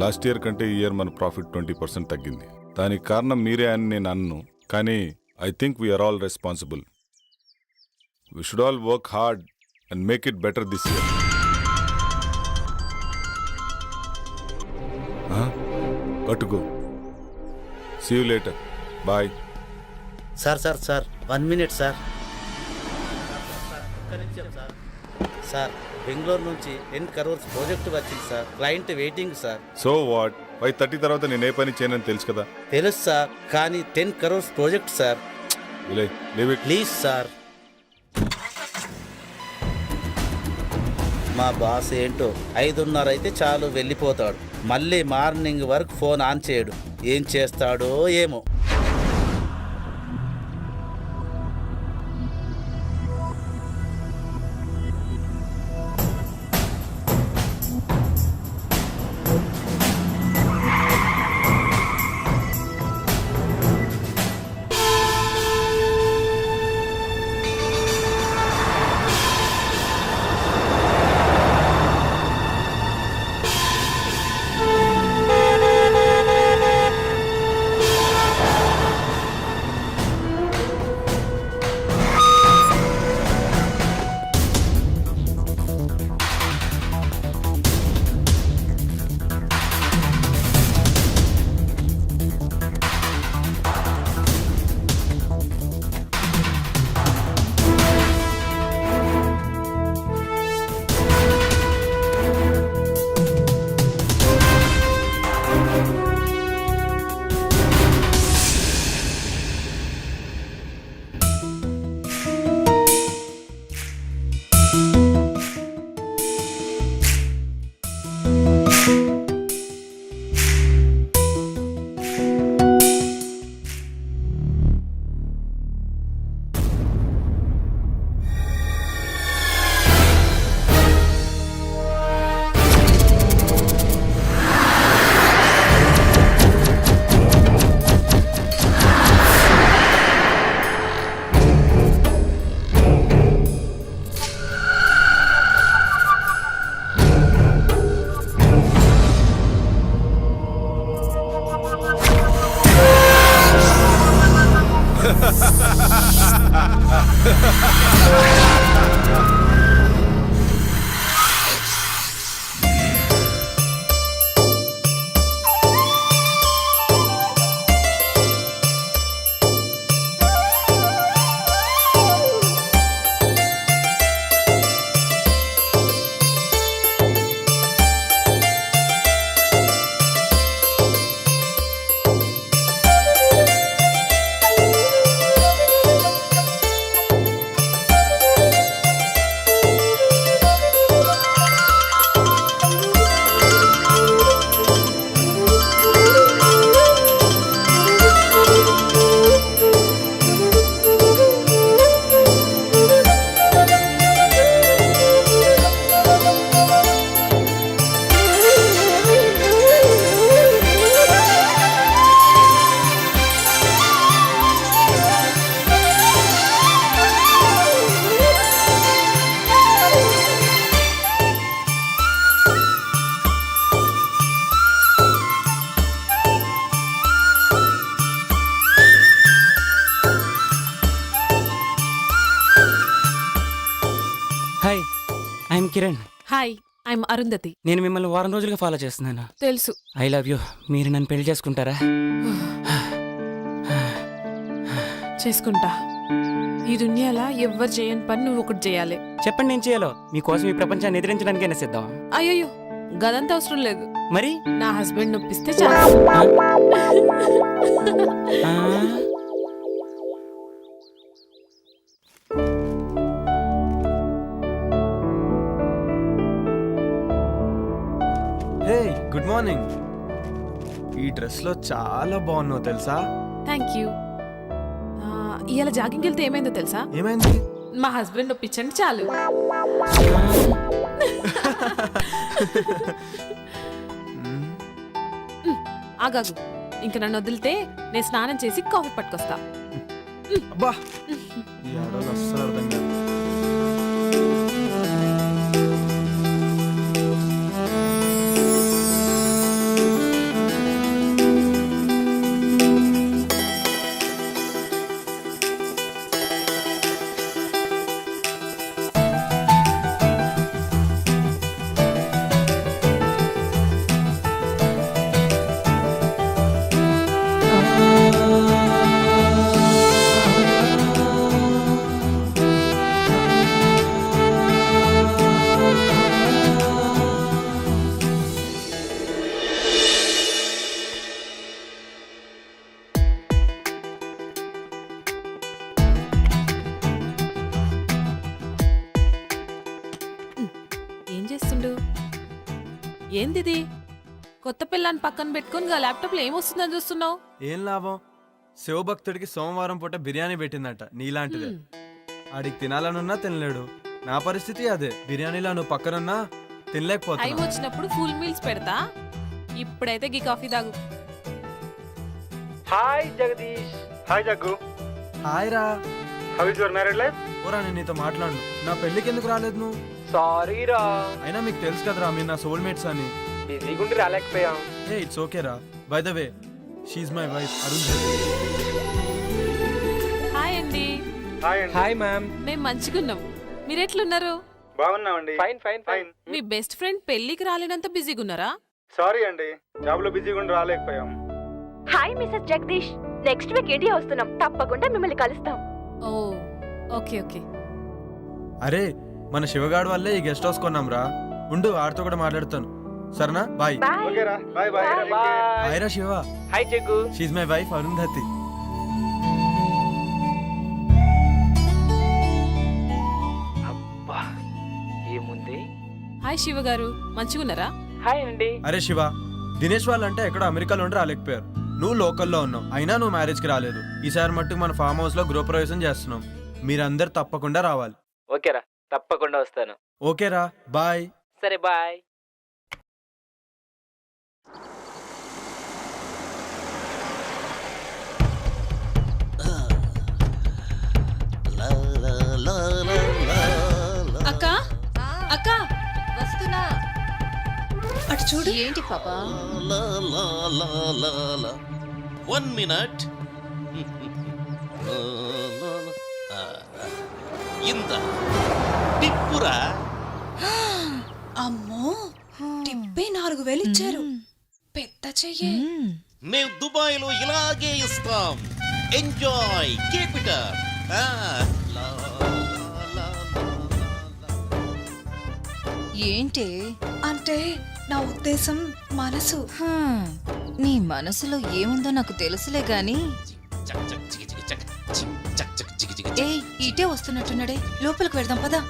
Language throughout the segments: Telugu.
లాస్ట్ ఇయర్ కంటే ఈ ఇయర్ మన ప్రాఫిట్ 20% తగ్గింది. దానికి కారణం మీరే అని నేను అన్ను, కానీ I think we are all responsible. We should all work hard and make it better this year. Got to go. See you later. Bye. Sir 1 minute sir. Sir Bengaluru నుంచి 10 crores ప్రాజెక్ట్ వచ్చింది సార్. Client waiting sir. So what? 5:30 తర్వాత నేను ఏ పని చేయనని తెలుసు కదా. తెలుసు సార్, కానీ 10 crores project sir. Leave it. Please sir. మా బాస్ ఏంటో 5:30 అయితే చాలు వెళ్ళిపోతాడు. మళ్ళీ మార్నింగ్ వరకు ఫోన్ ఆన్ చేయడు. ఏం చేస్తాడో ఏమో. Hi, I'm Kiran. Hi, I'm Arundhati. నేను మిమ్మల్ని వారం రోజులుగా ఫాలో చేస్తున్నాను. తెలుసు. I love you. మీరు నన్ను పెళ్లి చేసుకుంటారా? చేసుకుంటా. ఈ దునియాలో ఎవ్వరు చేయని పని నువ్వు ఒకటి చేయాలి. చెప్పండి, నేను చేయాలో. మీకోసం ఈ ప్రపంచాన్ని ఎదిరించడానికైనా సిద్ధం. అయ్యో, గదంతా అవసరం లేదు. మరి నా హస్బెండ్ నొప్పిస్తే చాలు. హే, గుడ్ మార్నింగ్. ఈ డ్రెస్లో చాలా బాగున్నావు తెలుసా? Thank you. ఇవాళ జాగింగ్కి వెళ్తే ఏమైందో తెలుసా? ఏమైంది? మా హస్బెండ్ ఒప్పించండి చాలు. ఆగాగు, ఇంక నన్ను వదిలితే నేను స్నానం చేసి కాఫీ పట్టుకొస్తా. అబ్బా, ఈ ఆడవాళ్ళు అస్సలు అర్థం కాదు. ఏందిది కొత్త పిల్లని పక్కన పెట్టుకుని గా ల్యాప్టాప్లో ఏమొస్తుందని చూస్తున్నావు? ఏం లాభం, శివభక్తుడికి సోమవారం పూట బిర్యానీ పెట్టిందట నీలాంటిదే. ఆడికి తినాలనున్నా తినలేడు. నా పరిస్థితి అదే. బిర్యానీలో నువ్వు పక్కనున్నా టైం తినలేకపోతున్నా. వచ్చినప్పుడు ఫుల్ మీల్స్ పెడతా. ఇప్పుడైతే గీ కాఫీ తాగు. Hi Jagadish. Hi Jaggu. Hi రా. How is your married life? ఓరా, నేను నీతో మాట్లాడు. నా పెళ్ళికి ఎందుకు రాలేదు నువ్వు? సారీ రా, అయినా మీకు తెలుసు కదరా మీరు నా సోల్మేట్స్ అని. బిజీగా ఉండి రాలేకపోయాం. ఏ ఇట్స్ ఓకే రా. By the way, she's my wife Arun. Hi అండి. హాయ్ అండి. Hi ma'am. మేము మంచిగున్నాం. మీరెట్లున్నారు? బాగున్నామండి. Fine fine fine. మీ బెస్ట్ ఫ్రెండ్ పెళ్లికి రాలేనంత బిజీగా ఉన్నారా? సారీ అండి, జాబ్ లో బిజీగా ఉండి రాలేకపోయాం. Hi Mrs Jagadish, next week India వస్తున్నాం, తప్పకుండా మిమ్మల్ని కలుస్తాం. Oh okay okay. అరే, మన శివగాడు వల్లే ఈ గెస్ట్ హౌస్ కొన్నాం రా. ఉండు, ఆడితో కూడా మాట్లాడుతాను. సరేనా? బాయ్. బాయ్. ఓకేరా, బాయ్ బాయ్. హాయ్ రా Shiva. Hi Jaggu. She is my wife Arundhati. అబ్బా ఏముంది. హాయ్ శివ గారు, మంచిగున్నారా? హాయ్ అండి. అరే శివ, దినేష్ వాళ్ళంటే ఎక్కడో అమెరికాలో ఉండి రాలేకపోయారు. నువ్వు లోకల్లో ఉన్నావు, అయినా నువ్వు మ్యారేజ్కి రాలేదు. ఈసారి మట్టుకు మన ఫామ్ హౌస్ లో గృహప్రవేశం చేస్తున్నాం. మీరందరు తప్పకుండా రావాలి. ఓకేరా, తప్పకుండా వస్తాను. ఓకేరా, బాయ్. సరే బాయ్. అక్క అక్క వస్తున్నా. అటు చూడు. ఏంటి పాపా? 1 minute. ఇంత టిప్పురా. అమ్మో, టిప్పే 4000 ఇచ్చారు. పెద్ద చెయ్యే. మేము దుబాయ్ లో ఇలాగే ఇస్తాం. Enjoy, keep it up. ఏంటి అంటే నా ఉద్దేశం మనసు. నీ మనసులో ఏముందో నాకు తెలుసులే గాని. ఏ ఇటే వస్తున్నట్టున్నాడే, లోపలికి వెళ్దాం పదా.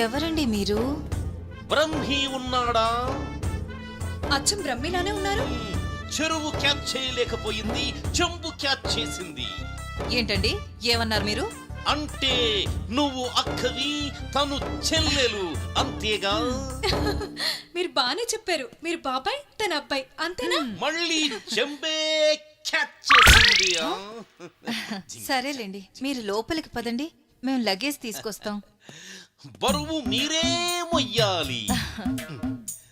ఎవరండి మీరు? బ్రహ్మి ఉన్నాడా? అచ్చం బ్రహ్మిలానే ఉన్నారు. చెరువు క్యాచ్ చేయలేకపోయింది, చెంబు క్యాచ్ చేసింది. ఏంటండి ఏమన్నారు మీరు? అంటే నువ్వు అక్కవి, తను చెల్లెలు, అంతేగా? మీరు బానే చెప్పారు. మీరు బాబాయ్, తన అబ్బాయి, అంతేనా? మళ్ళీ చెంబే క్యాచ్ చేసింది. సరేలేండి, మీరు లోపలికి పదండి, మేము లగేజ్ తీసుకొస్తాం. బరువు మీరే మొయ్యాలి.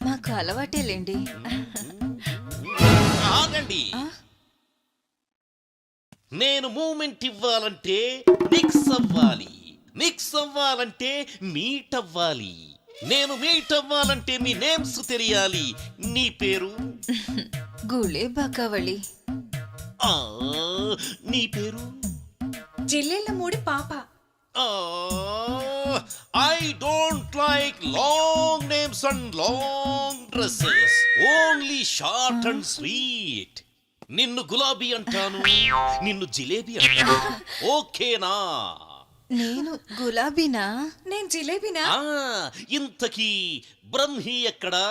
మాకు అలవాటేలేండి. ఆగండి. నేను మూమెంట్ ఇవ్వాలంటే మిక్స్ అవ్వాలి, మిక్స్ అవ్వాలంటే మీట్ అవ్వాలి, నేను మీట్ అవ్వాలంటే మీ నేమ్స్ తెలియాలి. నీ పేరు? గుళే బాకావళి. నీ పేరు? జిల్లెళ్ళ మూడి పాప. I don't like long names and long dresses, only short and sweet. నిన్ను గులాబీ అంటాను, నిన్ను జిలేబీ అంటాను. ఓకేనా? నేను గులాబీనా? నేను జిలేబీనా? ఇంతకీ బ్రహ్మి ఎక్కడా?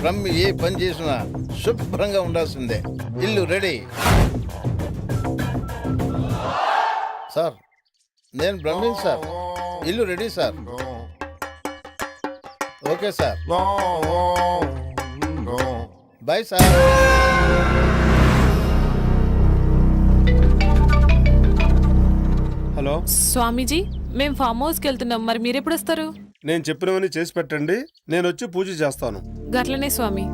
బ్రహ్మి ఏ పని చేసినా శుభ్రంగా ఉండాల్సిందే. ఇల్లు రెడీ. సార్, నేను బ్రహ్మిన్ సార్. ఇల్లు ready sir. Okay sir, bye sir. Hello Swamiji, మేము ఫామ్ హౌస్కి వెళ్తున్నాం, మరి మీరెప్పుడు వస్తారు? నేను చెప్పినవన్నీ చేసి పెట్టండి, నేను వచ్చి పూజ చేస్తాను. గట్లనే స్వామి.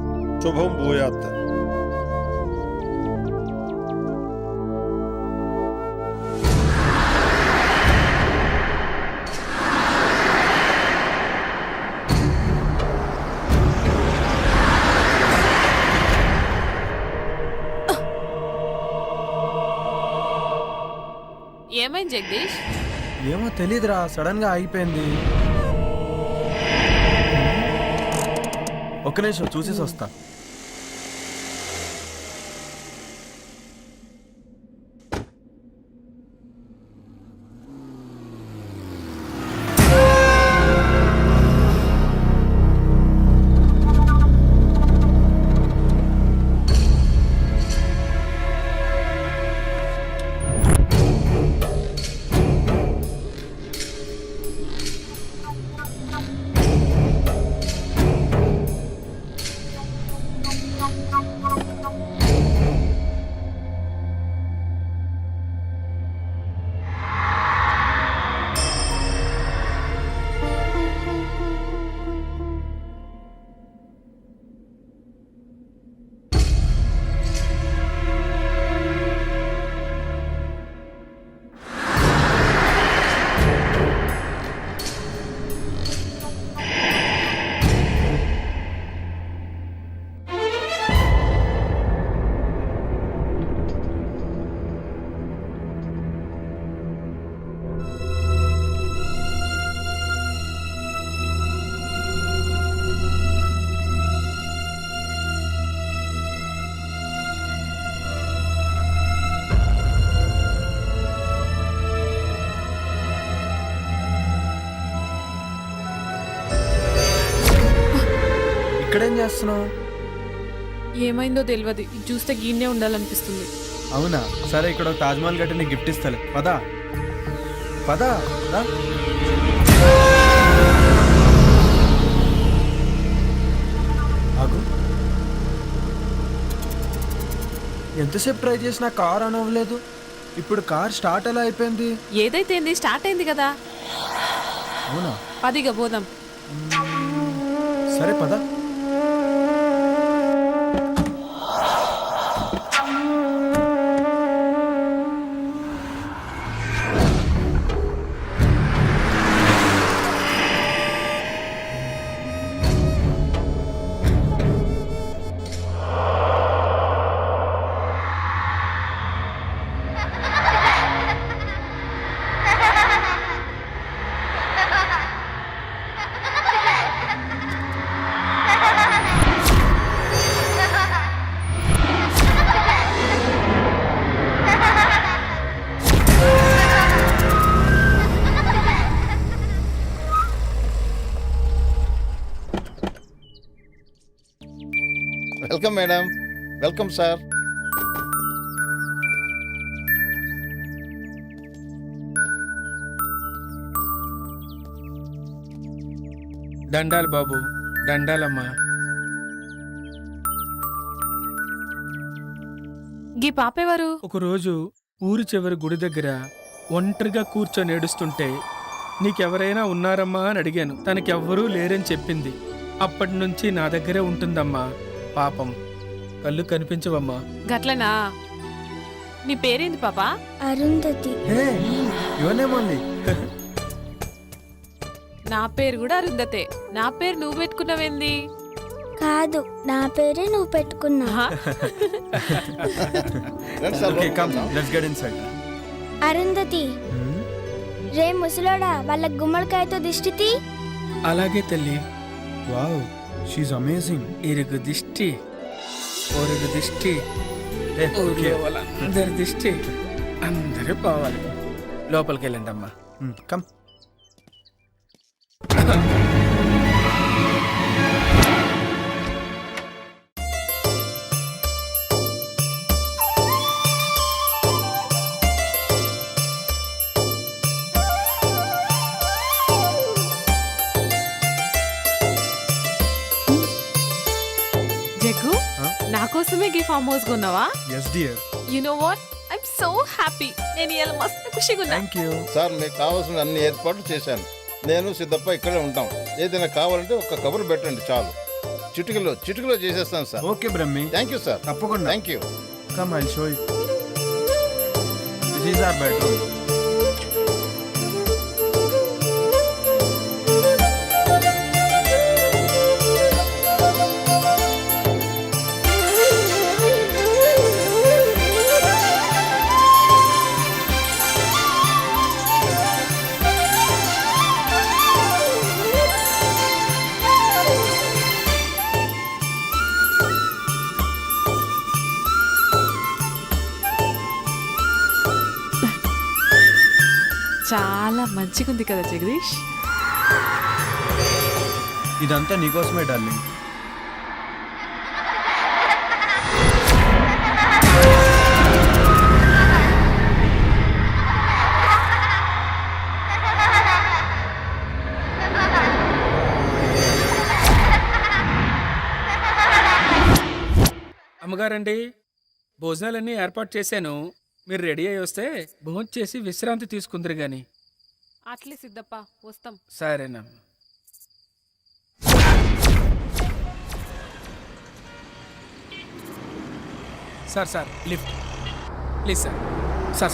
శుభం భూయాత్. ఏమైంది జగదీష్? ఏమో తెలీదురా, సడన్ గా ఆగిపోయింది. ఒక్క నిమిషం చూసేసి వస్తా. ఇక్కడేం చేస్తున్నావు? ఏమైందో తెలియదు, ఇది చూస్తే గీనే ఉండాలనిపిస్తుంది. అవునా, సరే ఇక్కడ ఒక తాజ్మహల్ గట్టి నీకు గిఫ్ట్ ఇస్తాలే. పదా పదా రా. ఆగు. ఎంతసేపు ట్రై చేసినా కార్ ఆన్ అవ్వలేదు. ఇప్పుడు కార్ స్టార్ట్ ఎలా అయిపోయింది? ఏదైతే ఏంది, స్టార్ట్ అయింది కదా. అవునా, పదిగా పోదాం. సరే పదా. Welcome madam. Welcome sir. దండాలు బాబు, దండాలమ్మా. గీ పాపేవారు? ఒకరోజు ఊరి చివరి గుడి దగ్గర ఒంటరిగా కూర్చొని ఏడుస్తుంటే నీకెవరైనా ఉన్నారమ్మా అని అడిగాను. తనకెవ్వరూ లేరని చెప్పింది. అప్పటి నుంచి నా దగ్గరే ఉంటుందమ్మా. పాపం కళ్ళు కనిపించవమ్మా. గట్లనా? నీ పేరేంది పాపా? అరుంధతి. ఇవన్నేమంది? నా పేరు కూడా అరుంధతే. నా పేరు నువ్వు పెట్టుకున్నావేంది? కాదు, నా పేరే నువ్వు పెట్టుకున్నా. రండి sir, okay, come let's get inside. Arundhati, రే ముసలోడా, వాళ్ళ గుమ్మడికాయతో దిష్టి. అలాగే తల్లి. Wow, she's amazing. ఇరుగు దిష్టి, ఒరుగు దిష్టి, ఊర్లో వాళ్ళందరి దిష్టి అందరూ పోవాలి. లోపలికి వెళ్ళండి అమ్మా. కమ్. జగ్గు, నా కోసమే గీ ఫామ్ హౌస్ కొన్నావా? Yes dear. You know what, I'm so happy. నేను ఇలా మస్తు ఖుషిగా ఉన్నా. Thank you. సార్ మీకు కావాల్సిన అన్ని ఏర్పాట్లు చేశాను. నేను సిద్ధప్ప ఇక్కడే ఉంటాం. ఏదైనా కావాలంటే ఒక కబురు పెట్టండి చాలు. చిటికలో చేసేస్తాను sir. Okay Brahmi. Thank you sir. తప్పకుండా. Thank you. Come I'll show you. This is our bedroom. చాలా మంచిగా ఉంది కదా జగదీష్. ఇదంతా నీకోసమే డార్లింగ్. అమ్మగారండి, భోజనాలన్నీ ఏర్పాటు చేశాను. మీరు రెడీ అయ్యి వస్తే భోజనం చేసి విశ్రాంతి తీసుకుందరు గాని. అట్లే సిద్ధప్ప, వస్తాం. సరేనా. Sir lift please sir.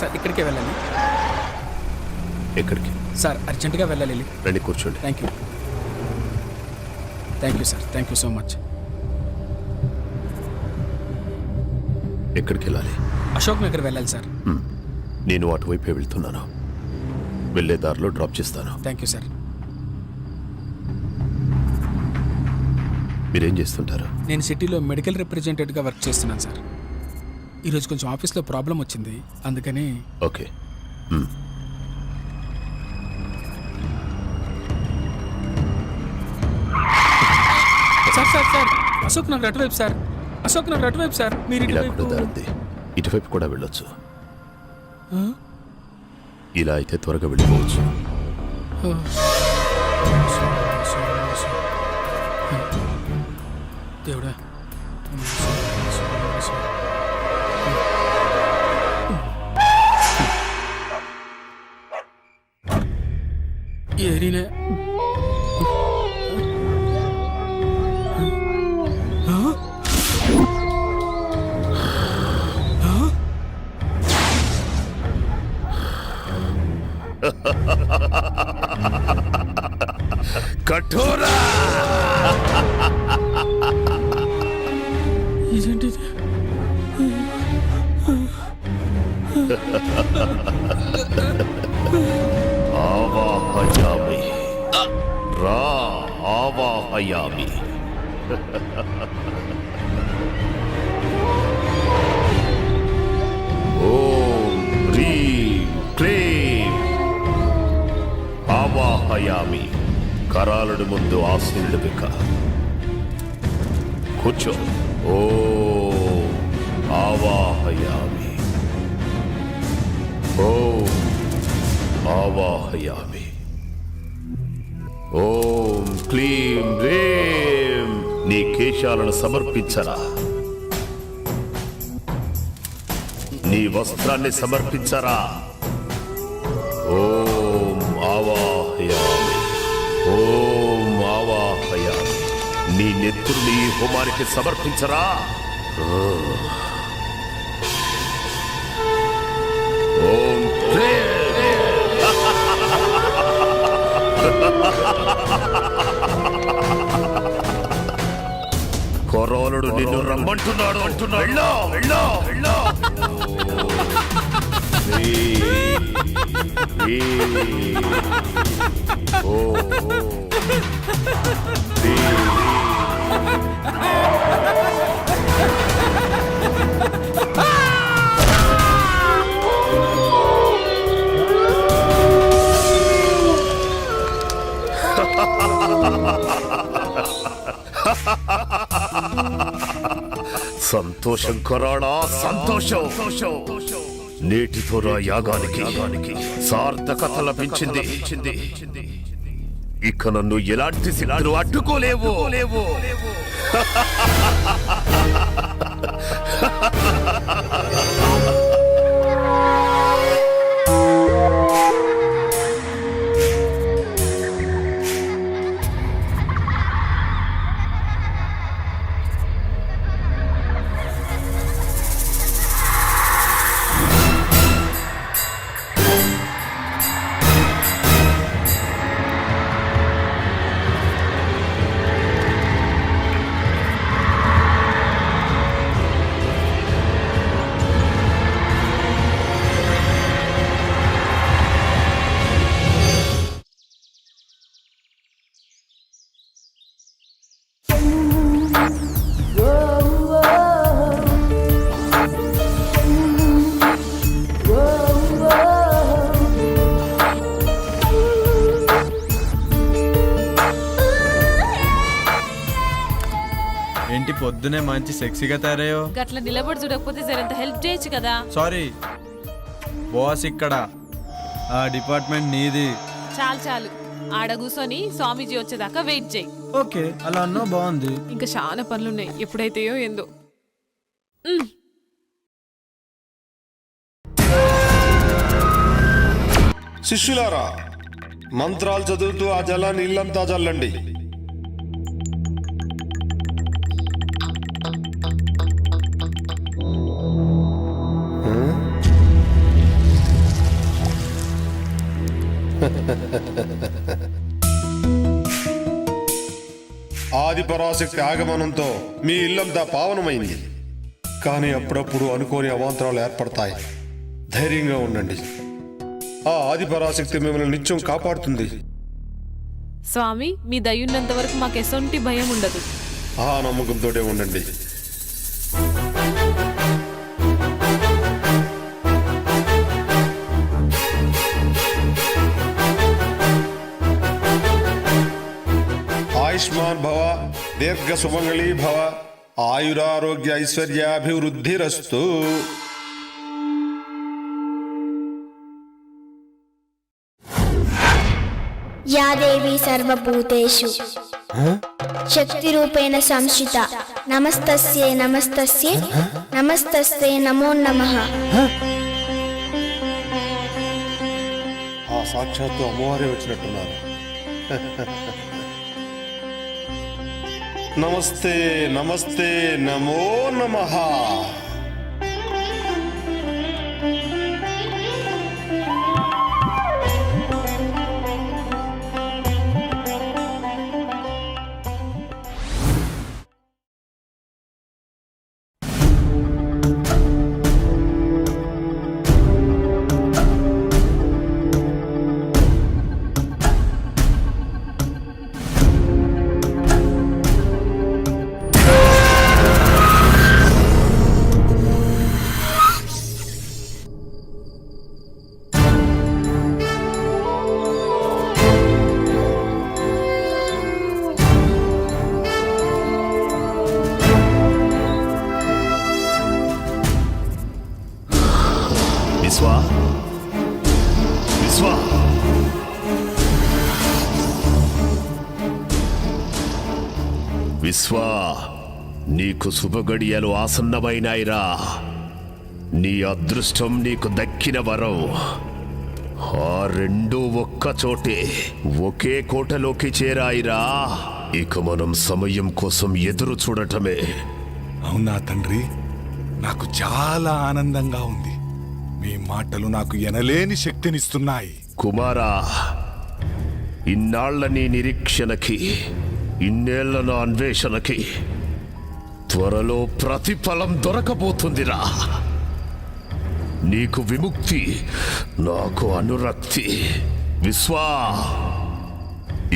Sir ఇక్కడికే వెళ్ళాలి. ఎక్కడికి? సార్ అర్జెంటుగా వెళ్ళాలి. రండి కూర్చోండి. Thank you sir. Thank you so much. ఎక్కడికి వెళ్ళాలి? అశోక్ నగర్ వెళ్ళాలి సార్. నేను అటువైపే వెళ్తున్నాను. వెళ్ళే దారిలో డ్రాప్ చేస్తాను. Thank you sir. మీరేం చేస్తుంటారు? నేను సిటీలో మెడికల్ రిప్రజెంటేటివ్గా వర్క్ చేస్తున్నాను సార్. ఈరోజు కొంచెం ఆఫీస్లో ప్రాబ్లం వచ్చింది, అందుకని. ఓకే. సార్ అశోక్ నాకు అటువైపు సార్, అశోక్ నాకు అటువైపు సార్, మీరు ఇలా ఇటువైపు. కూడా దారుంది. ఇటువైపు కూడా వెళ్ళొచ్చు. ఆ? ఇలా అయితే త్వరగా వెళ్ళిపోవచ్చు. దేవుడా. ఏరినే కఠోరా ఇదేంటిది? ఆవాహయామి రా ఆవాహయామి. ఓం హ్రీం క్లీం ఆవాహయామి. కరాలుడి ముందు ఆసీనుడు బిక కూర్చో. ఓం ఆవాహయామి. ఓం ఆవాహయామి. ఓం క్లీం రేం. నీ కేశాలను సమర్పించరా, నీ వస్త్రాన్ని సమర్పించరా. ఓం ఆవాహయామి. ఓం ఆవాహయామి. నీ నెత్తురుని ఈ హోమానికి సమర్పించరా. ఓం క్లీం. కొరోలుడు నిన్ను రమ్మంటున్నాడు అంటున్నాడు. వెళ్ళో వెళ్ళో వెళ్ళో. సంతోషం కొరాడా, సంతోషం. నేటితో నా యాగానికి సార్థకత లభించింది. ఇక నన్ను ఎలాంటి శిలాలు అడ్డుకోలేవు. ఏంటి పొద్దునే మంచి సెక్సీగా తయారయ్యో. గట్ల నిలబడి చూడకపోతే సరంత హెల్ప్ చేయొచ్చు కదా. సారీ బాస్, ఇక్కడ ఆ డిపార్ట్మెంట్ నీది. చాలు చాలు, ఆడ కూర్చొని స్వామీజీ వచ్చేదాకా వెయిట్ చేయి. ఓకే, అలా అన్నా బాగుంది. ఇంకా చాలా పనులున్నాయి, ఎప్పుడైతేయో ఏందో. శిష్యులారా, మంత్రాలు చదువుతూ ఆ జలాన్ని ఇల్లంతా చల్లండి. ఆది పరాశక్తి ఆగమనంతో మీ ఇల్లంతా పావనమైంది. కానీ అప్పుడప్పుడు అనుకోని అవాంతరాలు ఏర్పడతాయి. ధైర్యంగా ఉండండి. ఆ ఆది పరాశక్తి మిమ్మల్ని నిత్యం కాపాడుతుంది. స్వామి, మీ దయ్యున్నంత వరకు మాకు ఎసొంటి భయం ఉండదు. ఆ నమ్మకంతోనే ఉండండి. ఆయుష్మాన్ భవ, దీర్ఘ సుమంగళీ భవ, ఆయురారోగ్య ఐశ్వర్యాభివృద్ధిరస్తు. యా దేవి సర్వభూతేషు శక్తిరూపేణ సంస్థిత నమస్తస్యై నమస్తస్యై నమస్తస్యై నమో నమః. ఆ సాక్షాత్తు అమ్మవారే వచ్చినట్టున్నారు. నమస్తే నమస్తే నమో నమః. విశ్వా, విశ్వా, విశ్వా, నీకు శుభగడియలు ఆసన్నమైనాయిరా. నీ అదృష్టం నీకు దక్కిన వరం. ఆ రెండు ఒక్క చోటే ఒకే కోటలోకి చేరాయిరా. ఇక మనం సమయం కోసం ఎదురు చూడటమే. అవునా తండ్రి, నాకు చాలా ఆనందంగా ఉంది. మీ మాటలు నాకు ఎనలేని శక్తినిస్తున్నాయి. కుమారా, ఇన్నాళ్ల నీ నిరీక్షణకి, ఇన్నేళ్ల నా అన్వేషణకి త్వరలో ప్రతిఫలం దొరకబోతుందిరా. నీకు విముక్తి, నాకు అనురక్తి. విశ్వా,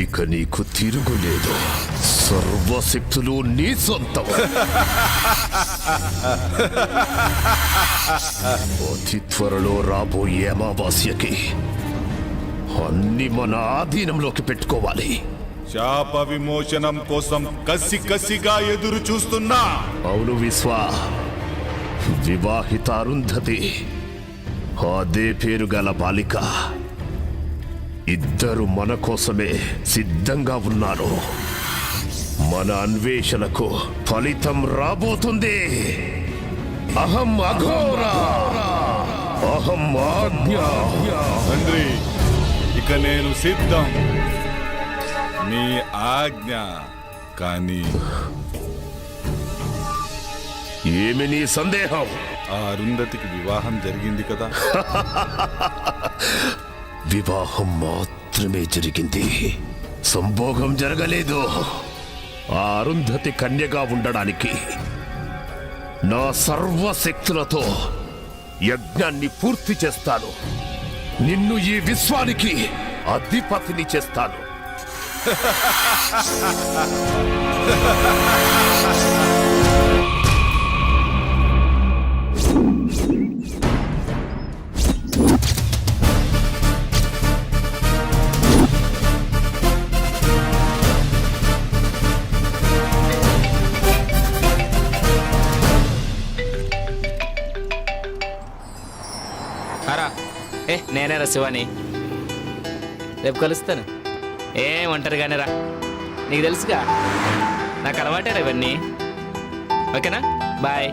ఇక నీకు తిరుగులేదు. సర్వశక్తులు నీ సొంతం. అతి త్వరలో రాబోయే అమావాస్యకి అన్ని మన ఆధీనంలోకి పెట్టుకోవాలి. శాప విమోచనం కోసం కసిగా ఎదురు చూస్తున్నా. అవును విశ్వా, వివాహిత అరుంధతి, అదే పేరు గల బాలిక, ఇద్దరు మన కోసమే సిద్ధంగా ఉన్నారు. మన అన్వేషణకు ఫలితం రాబోతుంది. అహం అఘోర, అహం ఆజ్ఞ. తండ్రి, ఇక నేను సిద్ధం. మీ ఆజ్ఞ. కానీ ఏమి నీ సందేహం? ఆ అరుంధతికి వివాహం జరిగింది కదా? వివాహం మాత్రమే జరిగింది, సంభోగం జరగలేదు. ఆ అరుంధతి కన్యగా ఉండడానికి నా సర్వశక్తులతో యజ్ఞాన్ని పూర్తి చేస్తాను. నిన్ను ఈ విశ్వానికి అధిపతిని చేస్తాను. నేనేరా శివాని, రేపు కలుస్తాను. ఏం ఒంటరిగానే రా, నీకు తెలుసుగా నాకు అలవాటేరా ఇవన్నీ. ఓకేనా, bye.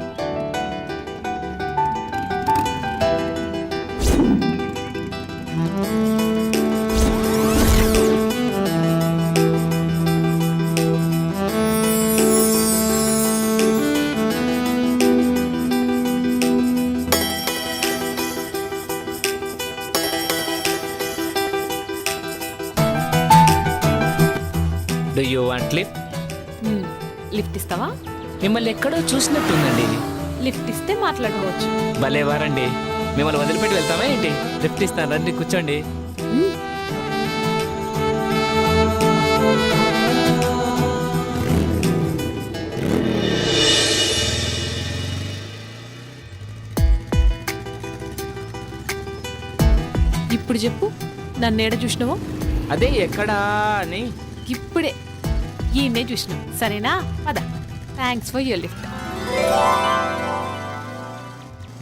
Do you want lift? Lift ఇస్తావా? మిమ్మల్ని ఎక్కడో చూసినట్టుందండి. లిఫ్ట్ ఇస్తే మాట్లాడుకోవచ్చు. భలే వారండి, మిమ్మల్ని వదిలిపెట్టి వెళ్తామా ఏంటి? లిఫ్ట్ ఇస్తాను, రండి కూర్చోండి. ఇప్పుడు చెప్పు, నన్ను ఏడ చూసినావో? అదే ఎక్కడా అని. ఇప్పుడే ఈయన్నే చూసిన సరేనా పద. Thanks for your lift.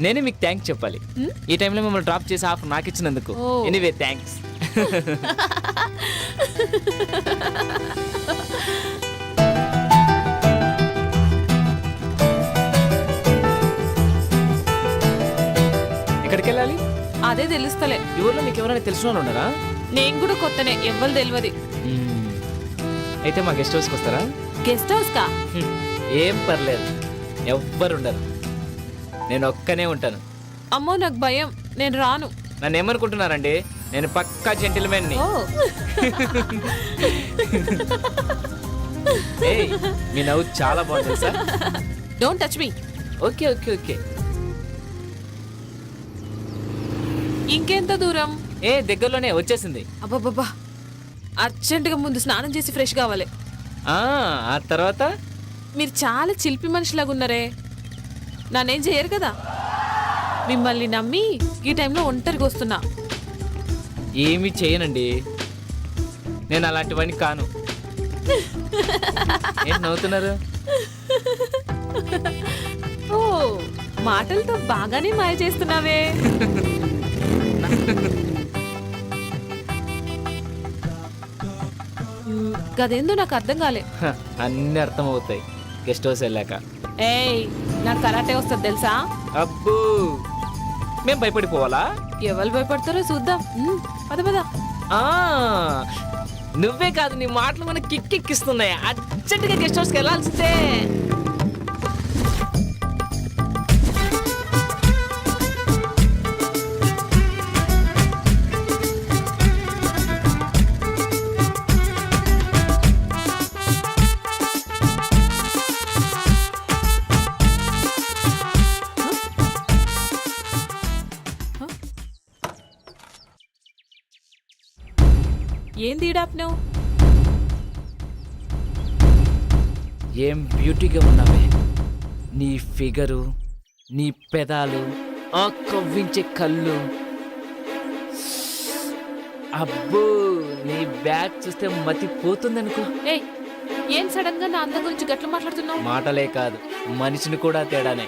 నేనే మీకు థ్యాంక్స్ చెప్పాలి. ఈ టైంలో మిమ్మల్ని డ్రాప్ చేసి ఆఫ్ నాకు ఇచ్చినందుకు. Anyway thanks. ఎక్కడికి వెళ్ళాలి? అదే తెలుస్తలే. ఈ ఊర్లో మీకు ఎవరైనా తెలిసిన వాళ్ళు ఉన్నారా? నేను కూడా కొత్తనే, ఎవ్వరు తెలియదు. అయితే మా గెస్ట్ హౌస్కి వస్తారా? గెస్ట్ హౌస్ కా? ఏం పర్లేదు, ఎవ్వరు ఉండరు, నేను ఒక్కనే ఉంటాను. అమ్మో నాకు భయం, నేను రాను. నన్ను ఏమనుకుంటున్నారండి, నేను పక్కా జెంటిల్మెన్ని. ఏయ్, మీ నవ్వు చాలా బాగుంది sir. Don't touch me. Okay okay okay. ఇంకెంత దూరం? దగ్గరలోనే వచ్చేసింది. అబ్బాబ్బా, అర్జెంటుగా ముందు స్నానం చేసి ఫ్రెష్ కావాలి. ఆ తర్వాత? మీరు చాలా చిలిపి మనిషిలాగా ఉన్నారే, నానేం చేయరు కదా. మిమ్మల్ని నమ్మి ఈ టైంలో ఒంటరిగా వస్తున్నా. ఏమీ చేయనండి, నేను అలాంటివన్నీ కాను. ఏం నవ్వుతున్నారు? ఓ, మాటలతో బాగానే మాయ చేస్తున్నావే. గదేందో నాకు అర్థం కాలే. అన్నీ అర్థమవుతాయి గెస్ట్ హౌస్ వెళ్ళాక. ఏయ్, నాకు కరాటే వస్తుంది తెలుసా? అబ్బో, మేము భయపడిపోవాలా? ఎవరు భయపడతారో చూద్దాం. పద పద. నువ్వే కాదు, నీ మాటలు మనకి కిక్కిస్తున్నాయి. అర్జెంటుగా గెస్ట్ హౌస్కి వెళ్ళాల్సిందే. ఏం తీడాప్నావు? ఏం బ్యూటీగా ఉన్నావే, నీ ఫిగరు, నీ పెదాలు, ఆ కవ్వించే కళ్ళు. అబ్బో, నీ బ్యాగ్ చూస్తే మతి పోతుందనుకో. ఏయ్, ఏం సడన్ గా నా అందం గురించి గట్ల మాట్లాడుతున్నావు? మాటలే కాదు, మనిషిని కూడా తేడానే.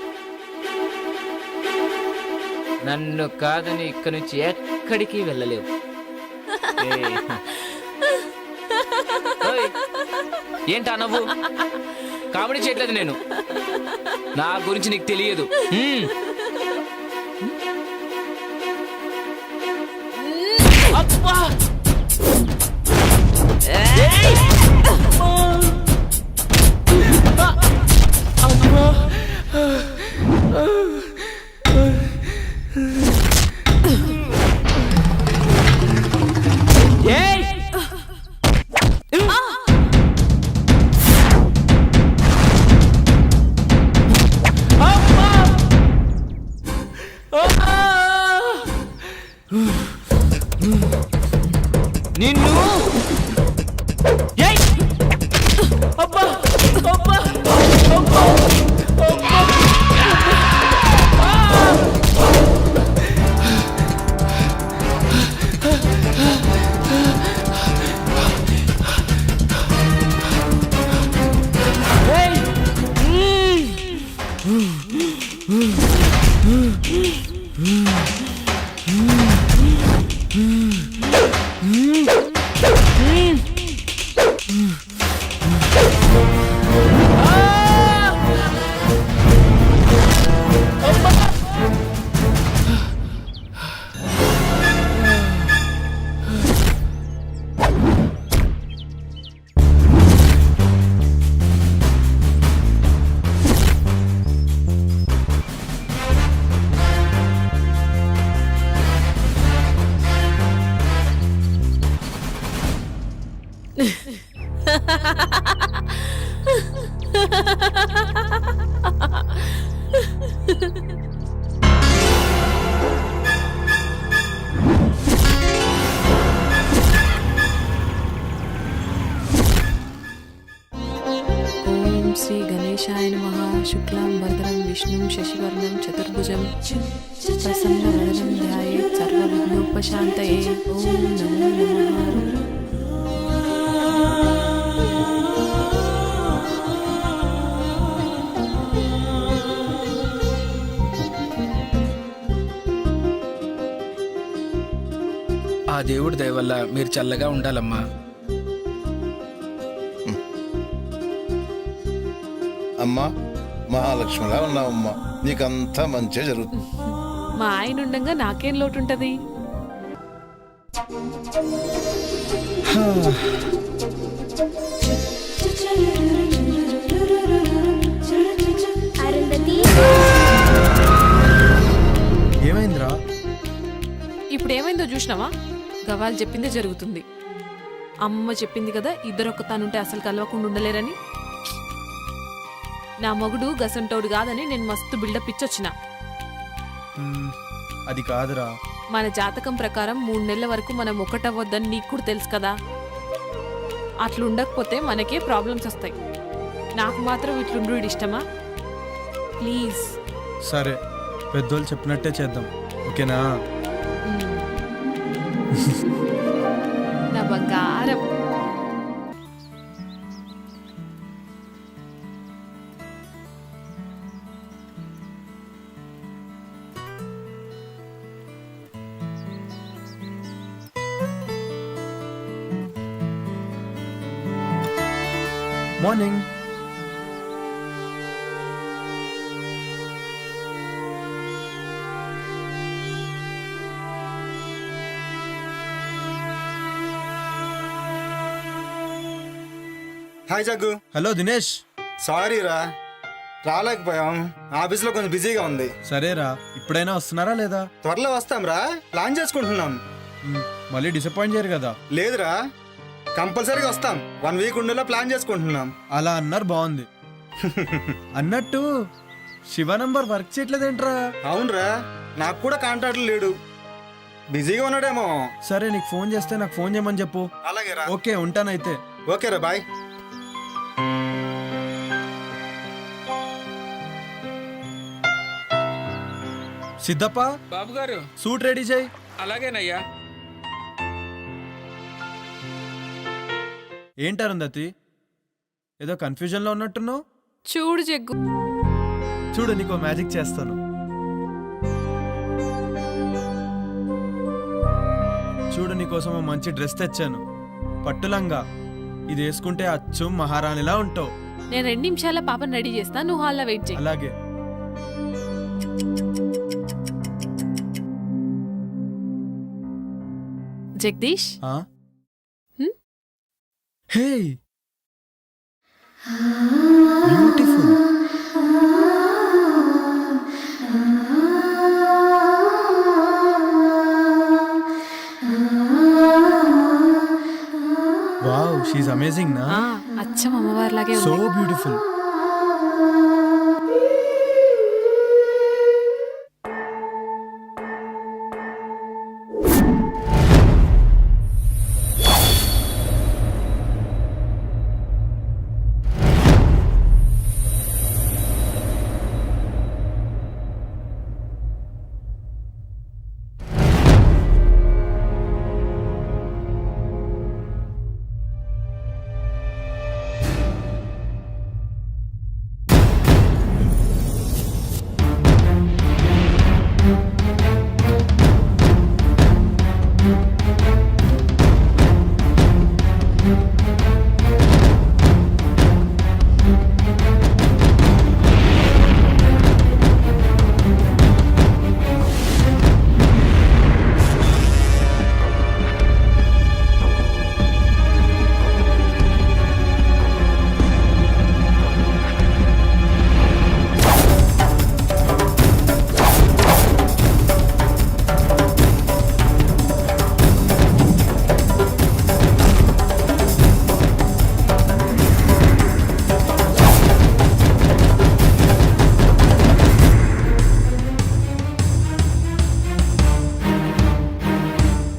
నన్ను కాదని ఇక్కడి నుంచి ఎక్కడికి వెళ్ళలేవు. ఏంటా నవ్వు? కామెడీ చేయట్లేదు నేను, నా గురించి నీకు తెలియదు. అబ్బా, నిన్ను అబ్బా అబ్బా అబ్బా శ్రీ గణేశాయ నమః. శుక్లాం వరదరం విష్ణుం శశివర్ణం చతుర్భుజం ప్రసన్నవదనం ధ్యాయేత్ దేవుడి దయ వల్ల మీరు చల్లగా ఉండాలమ్మా. అమ్మా మహాలక్ష్మిలా ఉన్నావమ్మా, నీకంతా మంచిగా జరుగుతుంది. మా ఆయన ఉండగా నాకేం లోటు ఉంటది? ఏమైందిరా? ఇప్పుడు ఏమైందో చూసినావా? గవాలు చెప్పిందే జరుగుతుంది. అమ్మ చెప్పింది కదా, ఇద్దరు ఒక్కతానుంటే అసలు కలవకుండా ఉండలేరని. నా మొగుడు గసంటోడు కాదని నేను మస్తు బిల్డప్ ఇచ్చొచ్చిన. అది కాదురా. మన జాతకం ప్రకారం 3 నెలల వరకు మనం ఒకటవ్వద్దని నీకు కూడా తెలుసు కదా. అట్లుండకపోతే మనకే ప్రాబ్లమ్స్ వస్తాయి. నాకు మాత్రం ఇట్లుండు ఇష్టమా? ప్లీజ్. సరే, పెద్దోళ్ళు చెప్పినట్టే చేద్దాం, ఓకేనా? నా బంగారం. Morning. Hi Jaggu. Hello Dinesh. Sorry రా, రాలేకపోయాం. ఆఫీస్లో కొంచెం బిజీగా ఉంది. సరేరా, ఇప్పుడైనా వస్తున్నారా లేదా? త్వరలో వస్తాం రా, ప్లాన్ చేసుకుంటున్నాం. మళ్ళీ డిసప్పాయింట్ చేయరు కదా? లేదురా, కంపల్సరీగా వస్తాం. 1 వీక్ ఉండేలా ప్లాన్ చేసుకుంటున్నాం. అలా అన్నారు, బాగుంది. అన్నట్టు శివ నంబర్ వర్క్ చేయట్లేదేంట్రా? అవునరా, నాకు కూడా కాంటాక్ట్ లేడు, బిజీగా ఉన్నాడేమో. సరే, నీకు ఫోన్ చేస్తే నాకు ఫోన్ చేయమని చెప్పు. అలాగే రా. ఓకే, ఉంటానైతే. ఓకే రా, బాయ్. సిద్ధప్ప బాబు గారు, సూట్ రెడీ చేయి. అలాగేనయ్యా. ఏంటి అరుంధతి, ఏదో కన్ఫ్యూజన్ లో ఉన్నట్టున్నావు? చూడు జగ్గు, చూడు, నీకు మ్యాజిక్ చేస్తాను. చూడు, నీకోసం ఓ మంచి డ్రెస్ తెచ్చాను, పట్టులంగా. ఇది వేసుకుంటే అచ్చం మహారాణిలా ఉంటావు. నేను 2 నిమిషాల పాపని రెడీ చేస్తా, నువ్వు హాల్లో వెయిట్ చేయి. అలాగే. జగదీష్, హే, బ్యూటిఫుల్. వావ్, షీఈ్ అమేజింగ్ నా? అచ్చం అమ్మవారిలాగే సో ఉంది. బ్యూటిఫుల్.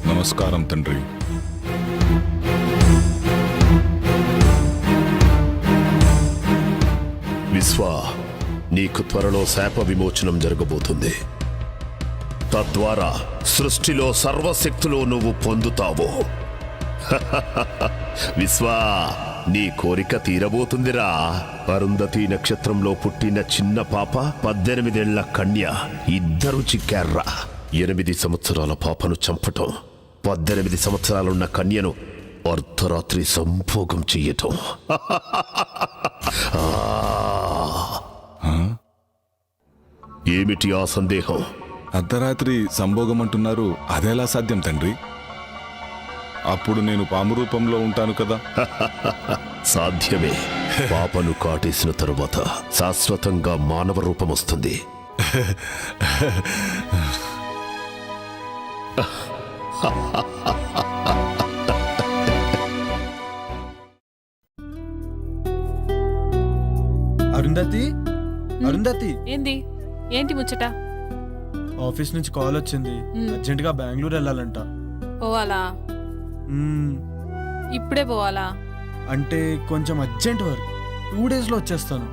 నమస్కారం తండ్రి. విశ్వ, నీకు త్వరలో శాప విమోచనం జరగబోతుంది. తద్వారా సృష్టిలో సర్వశక్తులు నువ్వు పొందుతావు. విశ్వ, నీ కోరిక తీరబోతుందిరా. అరుంధతి నక్షత్రంలో పుట్టిన చిన్న పాప, 18 ఏళ్ల కన్య, ఇద్దరు చిక్కార్రా. 8 సంవత్సరాల పాపను చంపటం 18 సంవత్సరాలున్న కన్యను అర్ధరాత్రి సంభోగం చెయ్యటం. ఏమిటి ఆ సందేహం? అర్ధరాత్రి సంభోగం అంటున్నారు, అదెలా సాధ్యం తండ్రి? అప్పుడు నేను పాము రూపంలో ఉంటాను కదా. సాధ్యమే. పాపను కాటేసిన తరువాత శాశ్వతంగా మానవ రూపం వస్తుంది. అరుంధతి, అరుంధతి, ఏంది? ఏంటి ముచ్చట? ఆఫీస్ నుంచి కాల్ వచ్చింది. అర్జెంట్ గా బెంగళూరు వెళ్ళాలంట. పోవాలా? మ్మ్, ఇప్పుడే పోవాలా? అంటే కొంచెం అర్జెంట్ వర్క్. 2 days లో వచ్చేస్తాను.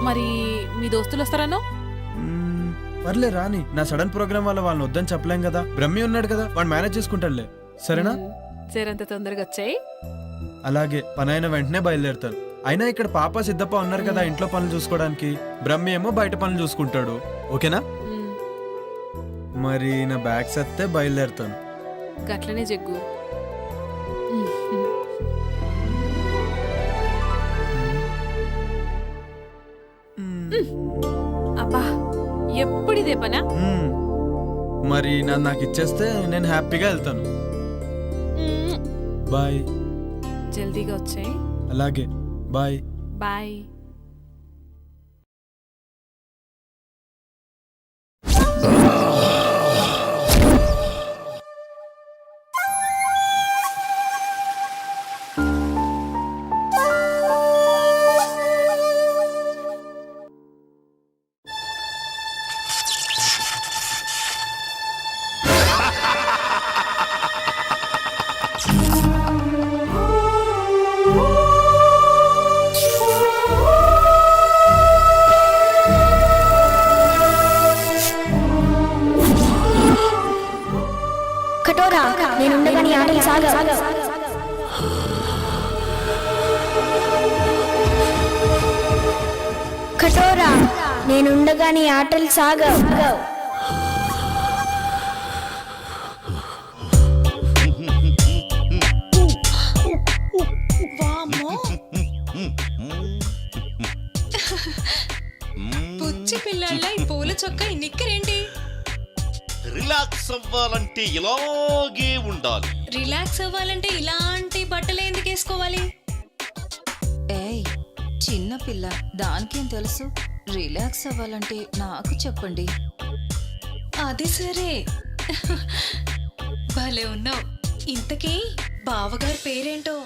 మరి మీ దోస్తులు వస్తారనో? పర్లే రాని. నా సడన్ ప్రోగ్రామ్ వల్ల వాళ్ళని వద్దని చెప్పలేం కదా. బ్రహ్మి ఉన్నాడు కదా, వాడు మేనేజ్ చేసుకుంటాడులే. సరేనా? సేరంత తొందరగా వచ్చాయి. అలాగే, పని అయిన వెంటనే బయలుదేరుతాను. అయినా ఇక్కడ పాప సిద్ధప్ప ఉన్నారు కదా ఇంట్లో పనులు చూసుకోవడానికి. బ్రహ్మి ఏమో బయట పనులు చూసుకుంటాడు. ఓకేనా? మరి నా బ్యాగ్ సత్తే బయలుదేరుతాను. గట్లనే జగ్గు. అబ్బా, ఎప్పుడు ఇదే పనా? మరి నాకు ఇచ్చేస్తే నేను హ్యాపీగా వెళ్తాను. బాయ్. జల్దీగా వచ్చాయి. అలాగే, బాయ్. బాయ్. కటోరా, నేనుండగా నీ ఆటలు సాగవు. కటోరా, నేనుండగా నీ ఆటలు సాగవు. పుచ్చి పిల్లల ఈ పూల చొక్క ఈ నిక్కరేంటి? రిలాక్స్ అవ్వాలంటే ఇలాగే ఉండాలి. రిలాక్స్ అవ్వాలంటే ఇలాంటి బట్టలు ఎందుకు వేసుకోవాలి? ఏయ్, చిన్న పిల్ల, దానికేం తెలుసు? రిలాక్స్ అవ్వాలంటే నాకు చెప్పండి. అది సరే, భలే ఉన్నావు. ఇంతకీ బావగారి పేరేంటో?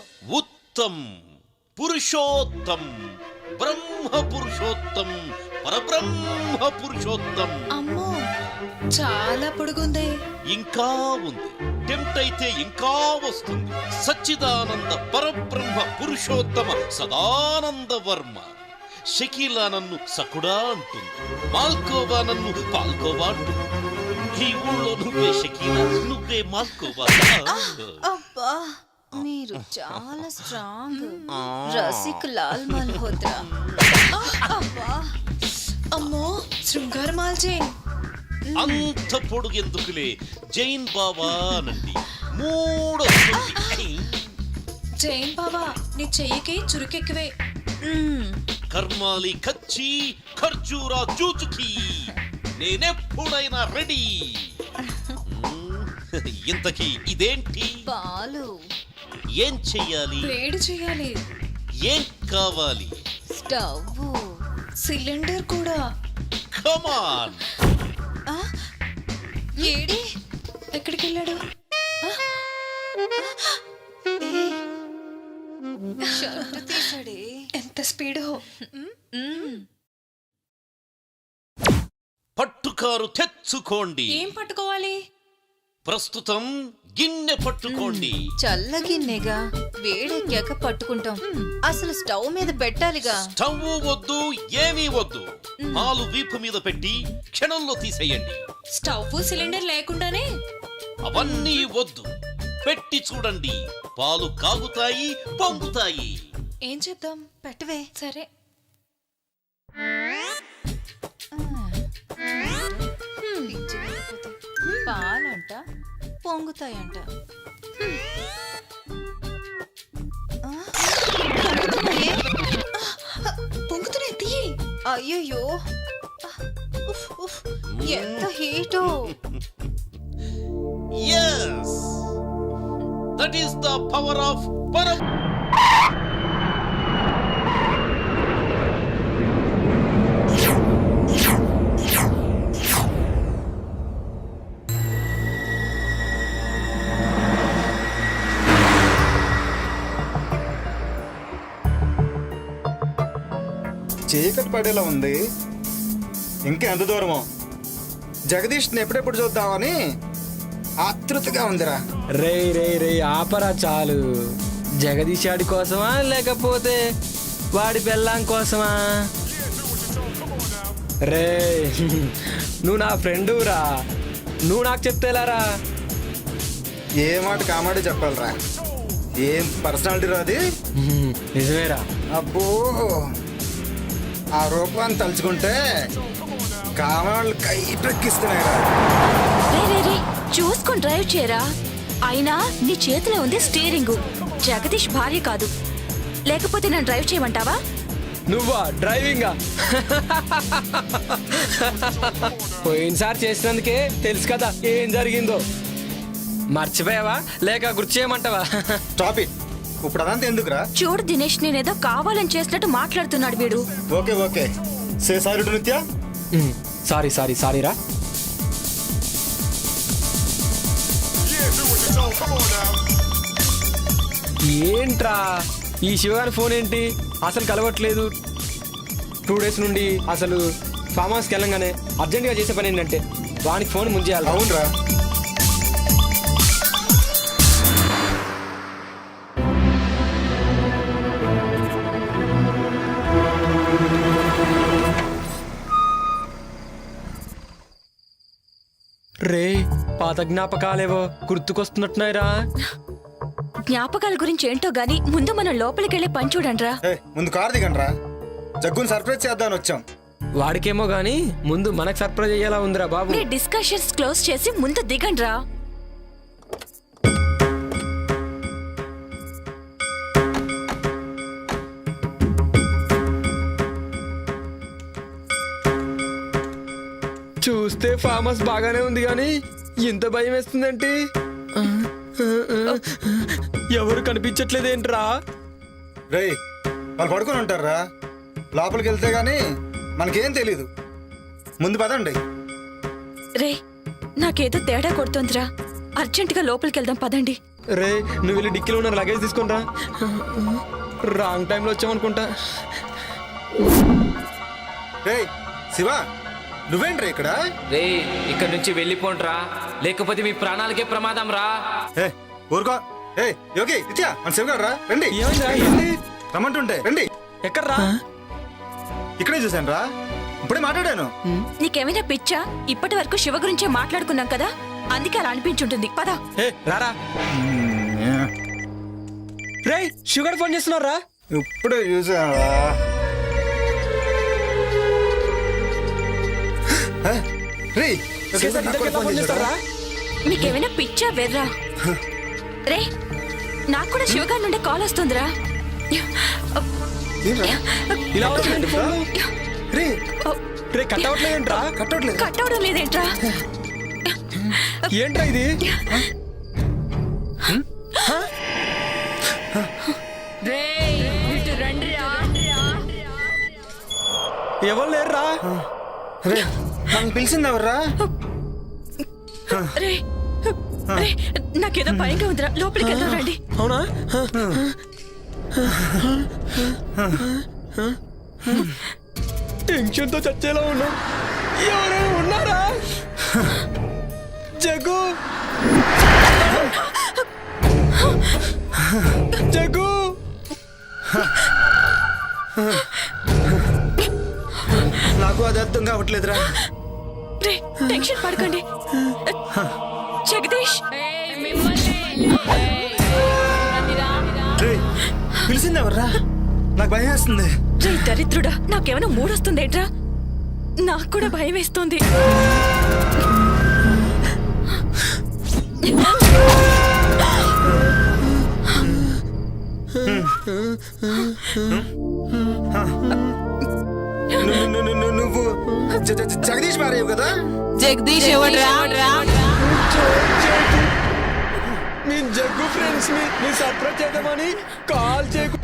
ఉత్తమ్, పురుషోత్తం, బ్రహ్మ పురుషోత్తం, పరబ్రహ్మ పురుషోత్తం. అమ్మో, చాలా పొడుగుంది. ఇంకా ఉంది. టెంప్ట్ అయితే ఇంకా వస్తుంది. సచ్చిదానంద పరబ్రహ్మ పురుషోత్తమ సదానంద వర్మ. షకీలా నన్ను సకుడా అంటుంది, మాల్కోవా నన్ను పాల్కోవా అంటుంది. ఈ ఊళ్ళో నువ్వే షకీలా, నువ్వే మాల్కోవా. అబ్బా, మీరు చాలా స్ట్రాంగ్. రసిక్ లాల్ మల్హోత్రా. అబ్బా, అమ్మో, శృంగార మాల్జైన్. అంత పొడుగు ఎందుకులే, జైన్ బాబా నండి. 3 వస్తుంది. జైన్ బాబా, నీ చెయ్యికి చురుకెక్కువే. కర్మాలి కచ్చి ఖర్జూరా జూచుకి, నేనెప్పుడైనా రెడీ. ఇంతకీ ఇదేంటి? పాలు. ఏం చెయ్యాలి? వేడి చెయ్యాలి. ఏం కావాలి? స్టవ్, సిలిండర్ కూడా. కమాన్. ఏడి, ఎక్కడికి వెళ్ళాడు? షర్ట్ తీసాడే. ఎంత స్పీడో. పట్టుకారు తెచ్చుకోండి. ఏం పట్టుకోవాలి? ప్రస్తుతం గిన్నె పట్టుకోండి. చల్ల గిన్నెగా, వేడెక్కాక పట్టుకుంటాం. అసలు స్టవ్ మీద పెట్టాలిగా. స్టవ్ వద్దు, ఏమీ వద్దు. పాలు వీపు మీద పెట్టి క్షణంలో తీసేయండి. స్టవ్ సిలిండర్ లేకుండానే? అవన్నీ వద్దు, పెట్టి చూడండి. పాలు కాగుతాయి, పొంగుతాయి. ఏం చేద్దాం? పెట్టవే. సరే. పాలు పొంగుతాయంట. పొంగుతున్నాయి తీయి. అయ్యయ్యో, ఉఫ్, ఉఫ్, ఎంత హీటో. Yes, that is the power of Param. చీకటి పడేలా ఉంది. ఇంకా ఎంత దూరమో? జగదీష్ని ఎప్పుడెప్పుడు చూద్దామని ఆతృతగా ఉందిరా. రే రే రే ఆపరా చాలు. జగదీష్ ఆడి కోసమా లేకపోతే వాడి పెళ్ళాం కోసమా? రే నువ్వు నా ఫ్రెండు రా, నువ్వు నాకు చెప్తేలారా? ఏ మాట కామాడే చెప్పాలరా. ఏం పర్సనాలిటీ రాది. నిజమేరా. అబ్బో, ఆ రూపాన్ని తలుచుకుంటే కామాళ్ళు కైపెక్కిస్తున్నాయిరా. చూసుకొని డ్రైవ్ చేయరా. అయినా నీ చేతిలో ఉంది స్టీరింగ్, జగదీష్ భార్య కాదు. లేకపోతే నన్ను డ్రైవ్ చేయమంటావా? నువ్వా డ్రైవింగా? పోయినసారి చేసినందుకే తెలుసు కదా ఏం జరిగిందో. మర్చిపోయావా లేక గుర్తు చేయమంటావా? టాపిక్ ఇప్పుడు అదంతా ఎందుకురా? చూడు దినేష్, నేనేదో కావాలని చేసినట్టు మాట్లాడుతున్నాడు వీడు. Okay okay, say sorry to నిత్య. సారీ సారీ సారీ రా. ఏంట్రా ఈ శివగారి ఫోన్ ఏంటి అసలు కలవట్లేదు? 2 days నుండి అసలు ఫామ్ హౌస్కి వెళ్ళంగానే అర్జెంట్గా చేసే పని ఏంటంటే వానికి ఫోన్ ముంచేయాలి. అవునరా. రే పాత జ్ఞాపకాలేవో గుర్తుకొస్తున్నట్టున్నాయిరా. జ్ఞాపకాల గురించి ఏంటో గాని ముందు మనం లోపలికి వెళ్ళే పని చూడండిరా. ముందు కారు దిగండ్రా, జగ్గుని సర్ప్రైజ్ చేద్దామని వచ్చాం. వాడికేమో గానీ ముందు మనకు సర్ప్రైజ్ అయ్యేలా ఉందిరా బాబు. మీ డిస్కషన్స్ క్లోజ్ చేసి ముందు దిగండిరా. చూస్తే ఫామ్ హౌస్ బాగానే ఉంది కానీ ఇంత భయం వేస్తుందంటే ఎవరు కనిపించట్లేదేంట్రా? రే వాళ్ళు పడుకొని ఉంటారా, లోపలికి వెళ్తే గానీ మనకేం తెలీదు. ముందు పదండి. రే నాకేదో తేడా కొడుతోందిరా, అర్జెంటుగా లోపలికి వెళ్దాం పదండి. రే నువ్వు వెళ్ళి డిక్కీలో ఉన్న లగేజ్ తీసుకుని రా. రాంగ్ టైంలో వచ్చామనుకుంటా. రే శివ, నువ్వేంట్రా ఇక్కడ? రే ఇక్కడ నుంచి వెళ్ళిపోండ్రా, లేకపోతే మీ ప్రాణాలకే ప్రమాదం రా. ఊరుకో. ఏ యోగి నిత్య, మన శివ గారు రా, రండి. రమ్మంటుంటే రండి. ఎక్కడ్రా? ఇక్కడే చూశాను రా, ఇప్పుడే మాట్లాడాను. నీకేమైనా పిచ్చా? ఇప్పటి వరకు శివ గురించే మాట్లాడుకున్నాం కదా, అందుకే అలా అనిపించుంటుంది. పదా రారా. రే షుగర్ ఫోన్ చేస్తున్నారా? ఇప్పుడే చూసాను. మీకేమైనా పిచ్చా వెర్రా? రే నాకు కూడా శివగారి నుండి కాల్ వస్తుందిరా. కట్ అవడం లేదేంట్రా? ఏంట్రా ఇది? ఎవరు లేరురా? నన్ను పిలిచింది ఎవర్రా? రే నాకేదో భయంగా ఉందిరా, లోపలికి వెళ్దాం రండి. అవునా? టెన్షన్తో చచ్చేలా ఉన్నా. ఎవరైనా ఉన్నారా? జగ్గు, జగ్గు. నాకు అది అర్థం కావట్లేదురా. రే టెన్షన్ పడకండి. జగదీష్ పిలిచింది ఎవర్రా? నాకు భయం వేస్తుంది. రే దరిద్రుడా, నాకేమైనా మూడొస్తుందేట్రా? నాకు కూడా భయం వేస్తుంది. నువ్వు జగదీష్ భార్య కదా? జగదీష్ ఎవడ్రా? మీ జగ్గు ఫ్రెండ్స్ మీ సర్ప్రైజ్ చేద్దామని కాల్ చేయకు.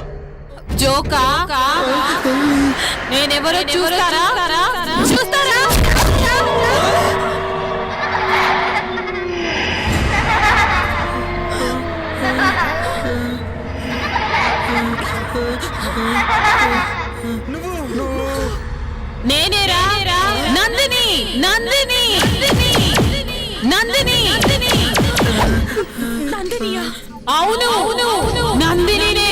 జోకా? నేనెవరో చూస్తారా? చూస్తారా? నేనేరా నందిని. నందిని నందిని నందినియా? అవును నందినినే.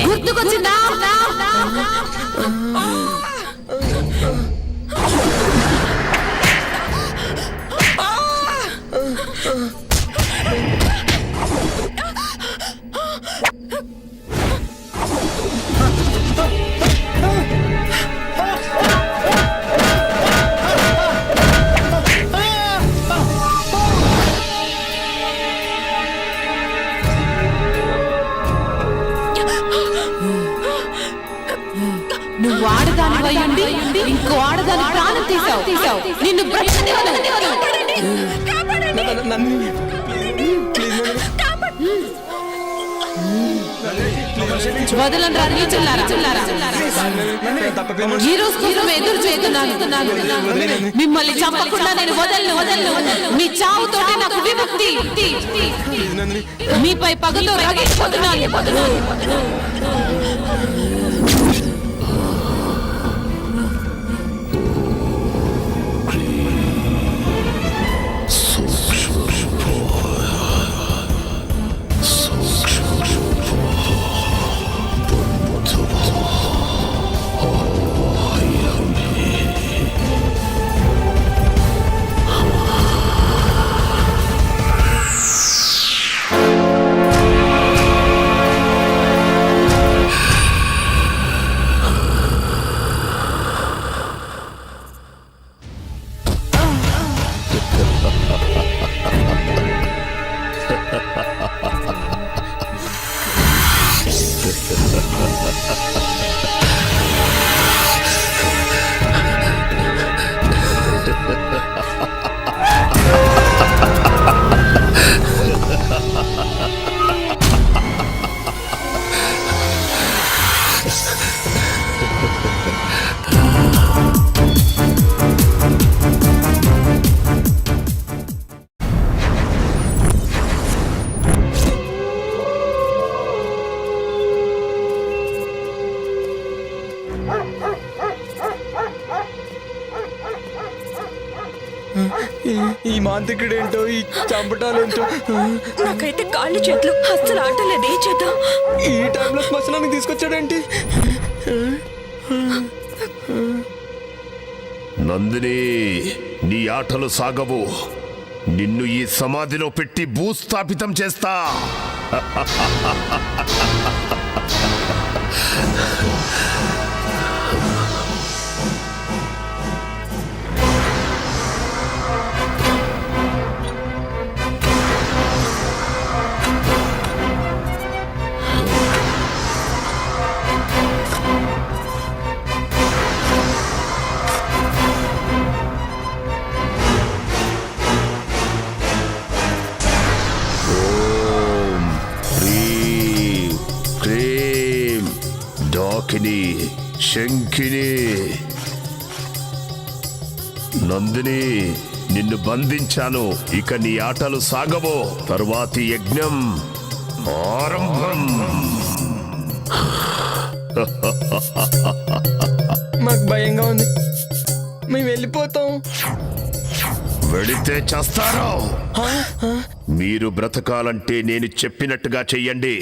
గుర్తుకొచ్చిందా? నువ్వు ఆడదాని వయ్యుండి ఇంకో ఆడదాని ప్రాణం తీసావు. నిన్ను వదలంరా నీచులారా. ఈ రోజు కోసం ఎదురు చేస్తున్నాను. మిమ్మల్ని చంపకుండా నేను వదలను. మీ చావుతోటే నాకు విముక్తి. మీపై పగతో రగిలిపోతున్నాను. ఈ మాంత్రికుడేంటో, ఈ చంపటాలేంటో. నాకైతే కాళ్ళు చేతులు అస్సలు ఆటలేదు. ఏం చేద్దాం? ఈ టైంలో శ్మశానానికి తీసుకొచ్చాడేంటి? నందిని, నీ ఆటలు సాగవు. నిన్ను ఈ సమాధిలో పెట్టి భూస్థాపితం చేస్తా. శంఖిని, నందిని, నిన్ను బంధించాను. ఇక నీ ఆటలు సాగవో. తరువాతి యజ్ఞం ఆరంభం. మాకు భయంగా ఉంది. మేము వెళ్ళిపోతాం. వెళితే చేస్తారో. మీరు బ్రతకాలంటే నేను చెప్పినట్టుగా చెయ్యండి.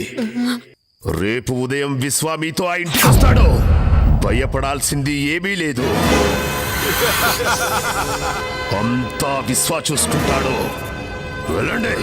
రేపు ఉదయం విశ్వా మీతో ఆ ఇంటికి వస్తాడు. భయపడాల్సింది ఏమీ లేదు. అంతా విశ్వా చూసుకుంటాడు. వెళ్ళండి.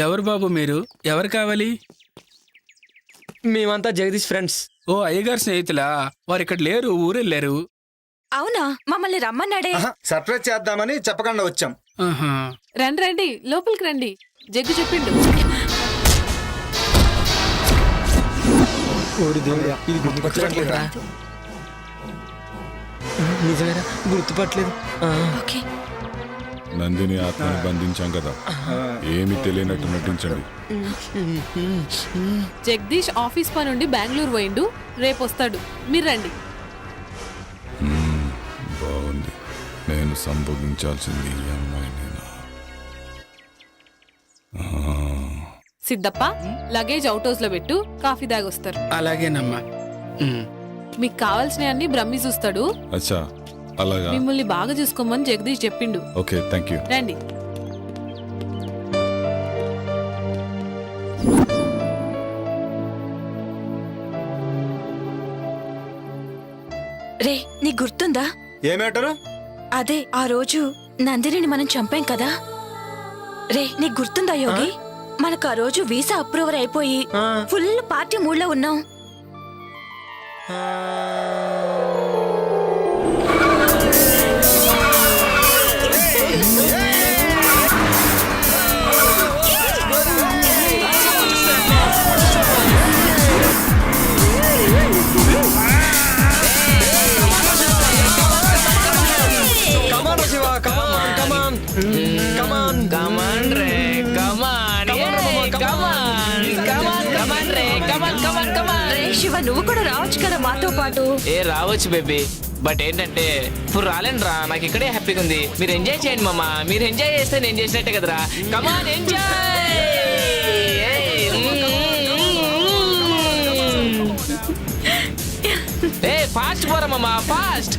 ఎవరు బాబు మీరు? ఎవరు కావాలి? మేమంతా జగదీష్ ఫ్రెండ్స్. ఓ అయ్యగారు స్నేహితులా? వారు ఇక్కడ లేరు, ఊరెళ్ళారు. అవునా? మమ్మల్ని రమ్మన్నాడే. సర్ప్రైజ్ చేద్దామని చెప్పకుండా వచ్చాం. రండి రండి, లోపలికి రండి. జగ్గు చెప్పిండు. ఇది గుర్తుపట్టలేదురా. నిజమేరా, గుర్తుపట్టలేదు. నందిని ఆత్మని బంధించాం కదా, ఏమి తెలియనట్టు నటించండి. జగదీష్ ఆఫీస్ పని నుండి బెంగళూరు పోయిండు, రేపు వస్తాడు. మీరు రండి. బాగుంది. నేను సంభోగించాల్సింది ఈ అమ్మాయినేనా? సిద్ధప్ప, లగేజ్ అవుట్ హౌస్ లో పెట్టు, కాఫీ దాగొస్తారు. అలాగేనమ్మా. మీకు కావాల్సినవన్నీ బ్రహ్మి చూస్తాడు. అచ్చా, అలాగా. మిమ్మల్ని బాగా చూసుకోమని జగదీష్ చెప్పిండు. Okay, thank you. రండి. రే, నీకు గుర్తుందా? ఏ మ్యాటరు? అదే ఆ రోజు నందినిని మనం చంపాం కదా. రే, నీకు గుర్తుందా యోగి? మనకు ఆ రోజు వీసా అప్రూవర్ అయిపోయి ఫుల్ పార్టీ మూడ్లో ఉన్నాం. శివ, నువ్వు కూడా రావచ్చు కదా మాతో పాటు. రావచ్చు బేబీ, బట్ ఏంటంటే ఇప్పుడు రాలేనురా. నాకు ఇక్కడే హ్యాపీగా ఉంది. మీరు ఎంజాయ్ చేయండి మామ. మీరు ఎంజాయ్ చేస్తే నేను చేసినట్టే కదరా. కమాన్, ఎంజాయ్. ఏ ఫాస్ట్ పోరా మామ, ఫాస్ట్.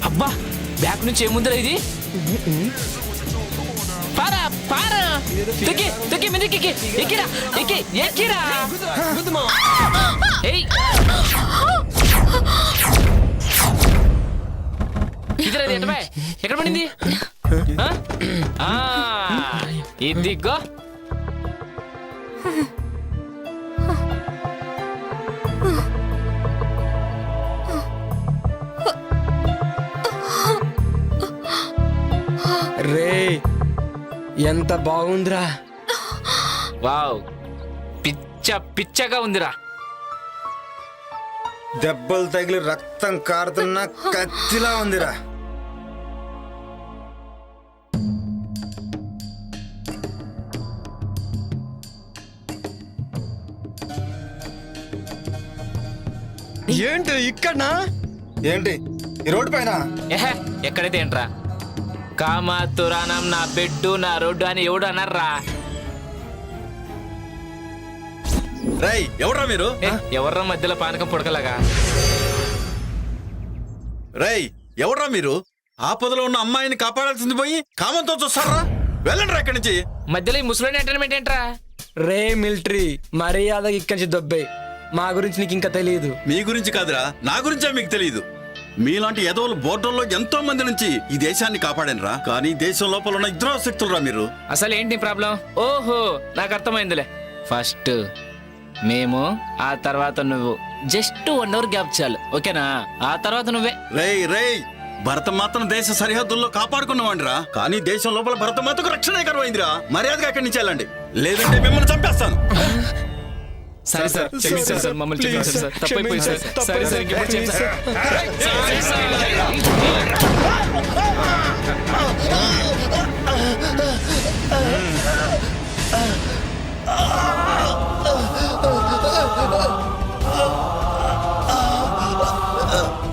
అబ్బా, బ్యాక్ నుంచి ఏముందిరా ఇది? పారా పారా, తుకి తుకి మీదకి ఎక్కిరా, ఎక్కి ఎక్కిరా. ఏయ్, ఇదిరా, ఎక్కడ పడింది? ఇదిగో. రే, ఎంత బాగుందిరా. వావ్, పిచ్చ పిచ్చగా ఉందిరా. దెబ్బలు తగిలి రక్తం కారుతున్న కత్తిలా ఉందిరా. ఏంటి ఇక్కడనా? ఏంటి ఈ రోడ్డు పైన? ఎక్కడైతే ఏంట్రా, కామాతురానం నా బెడ్డు నా రోడ్డు అని ఎవడు అన్నారా? రై, ఎవడ్రా మీరు? ఎవర్రా మధ్యలో పానకం పుడకలాగా? రై, ఎవడ్రా మీరు? ఆపదలో ఉన్న అమ్మాయిని కాపాడాల్సింది పోయి కామంతో చూస్తారా? వెళ్ళండి ఇక్కడి నుంచి. మధ్యలో ఈ ముసలోని ఎంటర్టైన్మెంట్ ఏంట్రా? రే మిలిటరీ, మర్యాదగా ఇక్కడి నుంచి దొబ్బే. మా గురించి నీకు ఇంకా తెలియదు. మీ గురించి కాదురా, నా గురించే మీకు తెలియదు. మీలాంటి ఎదవలు బోర్డర్లో ఎంతో మంది నుంచి ఈ దేశాన్ని కాపాడనరా. కానీ దేశం లోపల ఉన్న ఇద్దరు శక్తులురా మీరు. అసలు ఏంటి ప్రాబ్లం? ఓహో, నాకు అర్థమైందిలే. ఫస్ట్ మేము, ఆ తర్వాత నువ్వు. జస్ట్ 1 అవర్ గ్యాప్ చాలు, ఓకేనా? ఆ తర్వాత నువ్వే. రేయ్ రేయ్, భరతమాతను దేశ సరిహద్దుల్లో కాపాడుకున్నవాడిరా. కానీ దేశం లోపల భరతమాతకు రక్షణ కరువైందిరా. మర్యాదగా అక్కడి నుంచి వెళ్ళండి, లేదంటే మిమ్మల్ని చంపేస్తాను. సరే సార్, క్షమించండి సార్, మమ్మల్ని క్షమించండి సార్, తప్పైపోయింది సార్. సరే సార్, ఇంకెప్పుడు చేయండి సార్.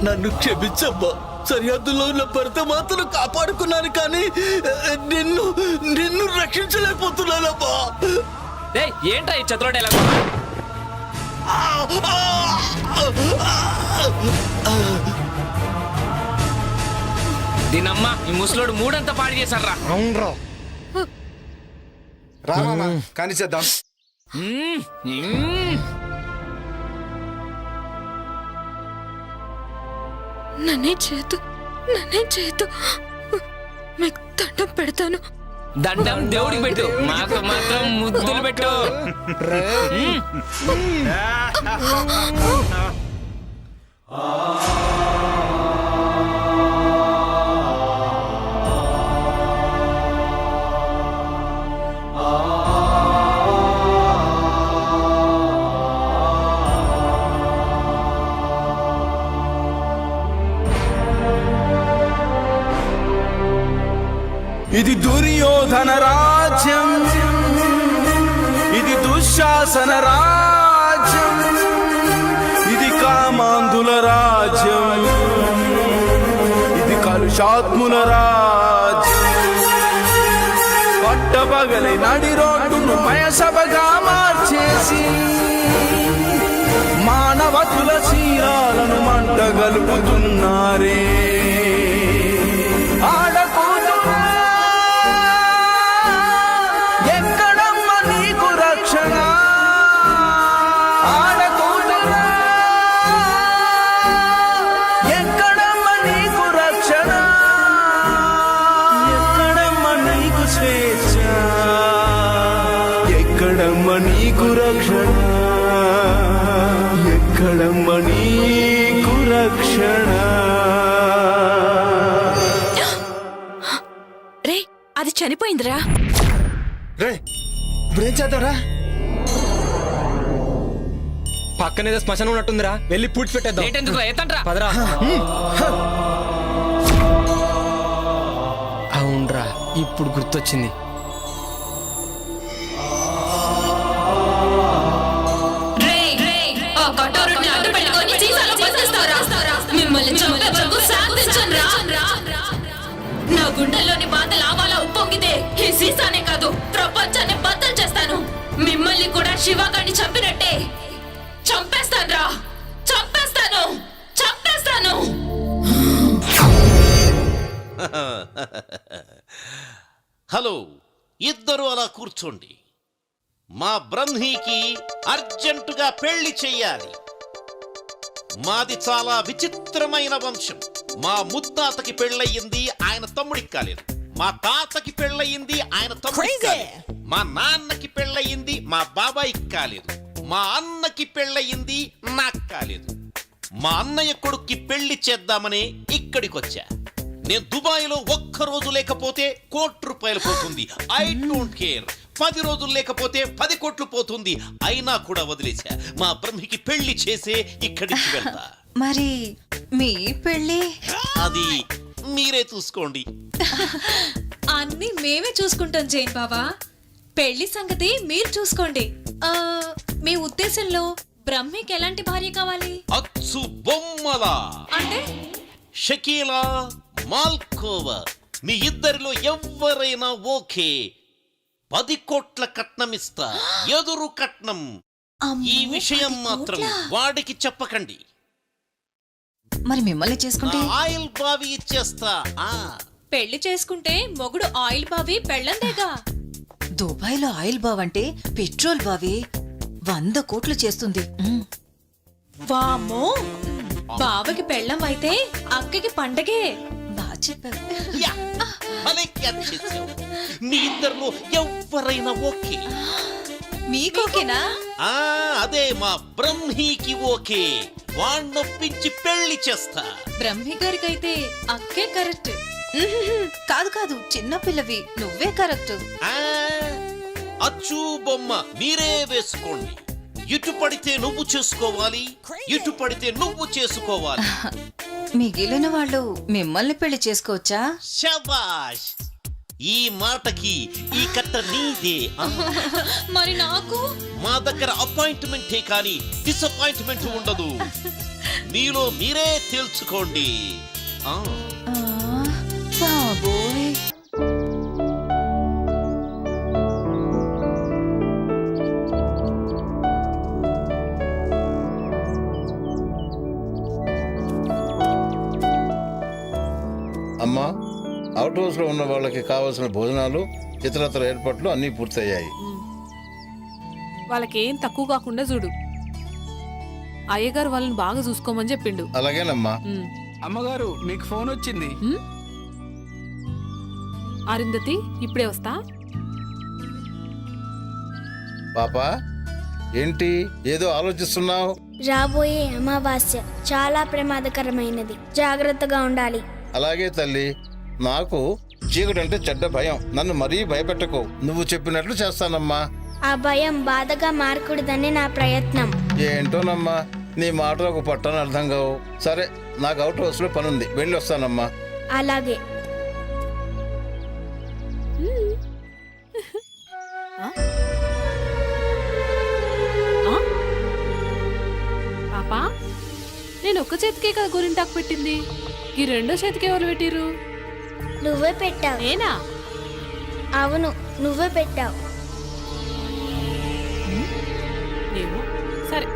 నన్ను క్షమించమ్మా. సరిహద్దులో ఉన్న భరతమాతను కాపాడుకున్నాను, కానీ నిన్ను నిన్ను రక్షించలేకపోతున్నానమ్మా. ఏంట్రా ఈ చతుర డైలాగ్? దీనమ్మా, ఈ ముసలోడు మూడంతా పాడు చేశారా. అవునరా, రామా కానీ చేద్దాం. నన్నే చేతు మీకు దండం పెడతాను. దండం దేవుడికి పెట్టు, మాకు మాత్రం ముద్దులు పెట్టు. ఇది దుర్యోధన రాజ్యం, ఇది దుశ్శాసన రాజ్యం, ఇది కామాంధుల రాజ్యం, ఇది కలుషాత్ముల రాజ్యం. పట్టపగలి నడి రోడ్డును మయసభగా మార్చేసి మానవతుల శీలాలను మంటగలుపుతున్నారే. ఎక్కడమ్మ నీకు రక్షణ, ఆడకూతురా ఎక్కడమ్మ నీకు రక్షణ, ఎక్కడమ్మ నీకు స్వేచ్ఛ, ఎక్కడమ్మ నీకు రక్షణ, ఎక్కడమ్మ నీకు రక్షణ. రే అది చనిపోయిందిరా. రే ఇప్పుడేం చేద్దాంరా? పక్కనేదో శ్మశానం ఉన్నట్టుందిరా, వెళ్ళి పూడ్చి పెట్టేద్దాం. పదరా. అవునరా, ఇప్పుడు గుర్తొచ్చింది. నా గుండెల్లోని బాధ లావాలా ఉప్పొంగితే ఈ సీసానే కాదు ప్రపంచాన్ని బద్దలు చేస్తాను. మిమ్మల్ని కూడా శివగాడిని చంపినట్టే చంపేస్తాను రా, చంపేస్తాను, చంపేస్తాను. హలో, ఇద్దరు అలా కూర్చోండి. మా బ్రహ్మీకి అర్జెంటుగా పెళ్లి చెయ్యాలి. మాది చాలా విచిత్రమైన వంశం. మా ముత్తాతకి పెళ్ళయింది, ఆయన తమ్ముడికి కాలేదు. మా తాతకి పెళ్ళయింది, ఆయన తమ్ముడికి కాలేదు. మా నాన్నకి పెళ్ళయింది, మా బాబాయికి కాలేదు. మా అన్నకి పెళ్ళయింది, నాకు కాలేదు. మా అన్నయ్య కొడుక్కి పెళ్లి చేద్దామని ఇక్కడికొచ్చా. నేను దుబాయ్లో ఒక్కరోజు లేకపోతే ₹1,00,00,000 పోతుంది. I don't care. 10 రోజులు లేకపోతే 10 కోట్లు పోతుంది. అయినా కూడా వదిలేశా. మా బ్రహ్మికి పెళ్లి చేసే ఇక్కడి నుంచి వెళ్తా. మరి మీ పెళ్ళి అది మీరే చూసుకోండి. అన్ని మేమే చూసుకుంటాం జైన్ బాబా. పెళ్లి సంగతి మీరు చూసుకోండి. మీ ఉద్దేశంలో బ్రహ్మికి ఎలాంటి భార్య కావాలి? అచ్చు బొమ్మలా అంటే షకీలా, మాల్కోవా, మీ ఇద్దరిలో ఎవరైనా ఓకే. 10 కోట్ల కట్నం ఇస్తా, ఎదురు కట్నం. ఈ విషయం మాత్రం వాడికి చెప్పకండి. మరి మిమ్మల్ని చేసుకుంటే ఆయిల్ బావి ఇచ్చేస్తా. పెళ్లి చేసుకుంటే మొగుడు ఆయిల్ బావి పెళ్ళందేగా. దుబాయ్లో ఆయిల్ బావ్ అంటే పెట్రోల్ బావి 100 కోట్లు చేస్తుంది. వామ్మో, బావకి పెళ్ళం అయితే అక్కకి పండగే. బాగా చెప్పావు. మీ ఇద్దరిలో ఎవరైనా ఓకే. మీకోకేనా? అదే మా బ్రహ్మీకి ఓకే. వాణ్ణొప్పించి పెళ్లి చేస్తా. బ్రహ్మి గారికైతే అక్కే కరెక్ట్. కాదు కాదు, చిన్న పిల్లవి, నువ్వే కరెక్ట్. అచ్చు బొమ్మ మీరే వేసుకోండి. ఇటు పడితే నువ్వు చేసుకోవాలి, ఇటు పడితే నువ్వు చేసుకోవాలి. మిగిలిన వాళ్ళు మిమ్మల్ని పెళ్లి చేసుకోవచ్చా? శబాష్, ఈ మాటకి ఈ కట్ట నీదే. మరి నాకు మా దగ్గర అపాయింట్మెంటే కానీ డిసప్పాయింట్మెంట్ ఉండదు. మీలో మీరే తేల్చుకోండి. బాబోయ్, అమ్మా, అవుట్ హౌస్లో ఉన్న వాళ్ళకి కావాల్సిన భోజనాలు, ఇతరత్ర ఏర్పాట్లు అన్నీ పూర్తయ్యాయి. వాళ్ళకేం తక్కువ కాకుండా చూడు. అయ్యగారు వాళ్ళని బాగా చూసుకోమని చెప్పిండు. అలాగేనమ్మా. అమ్మగారు, మీకు ఫోన్ వచ్చింది. అరుంధతి ఇప్పుడే వస్తా. పాపా ఏంటి ఏదో ఆలోచిస్తున్నావు? రాబోయే అమావాస్య చాలా ప్రమాదకరమైనది, జాగ్రత్తగా ఉండాలి. అలాగే తల్లి, నాకు చీకటి అంటే చెడ్డ భయం. నన్ను మరీ భయపెట్టకు, నువ్వు చెప్పినట్లు చేస్తానమ్మా. ఆ భయం బాధగా మారకూడదని నా ప్రయత్నం. ఏంటోనమ్మా, నీ మాటలకు పట్టని అర్థం కావు. సరే, నాకు అవుట్ హౌస్లో పనుంది, వెళ్ళి వస్తానమ్మా. అలాగే. పాపా, నేను ఒక్క చేతికే కదా గోరింటాకు పెట్టింది, ఈ రెండో చేతికి ఎవరు పెట్టిరు? నువ్వే పెట్టావు. నేనా? అవును, నువ్వే పెట్టావు. ఏమో, సరే.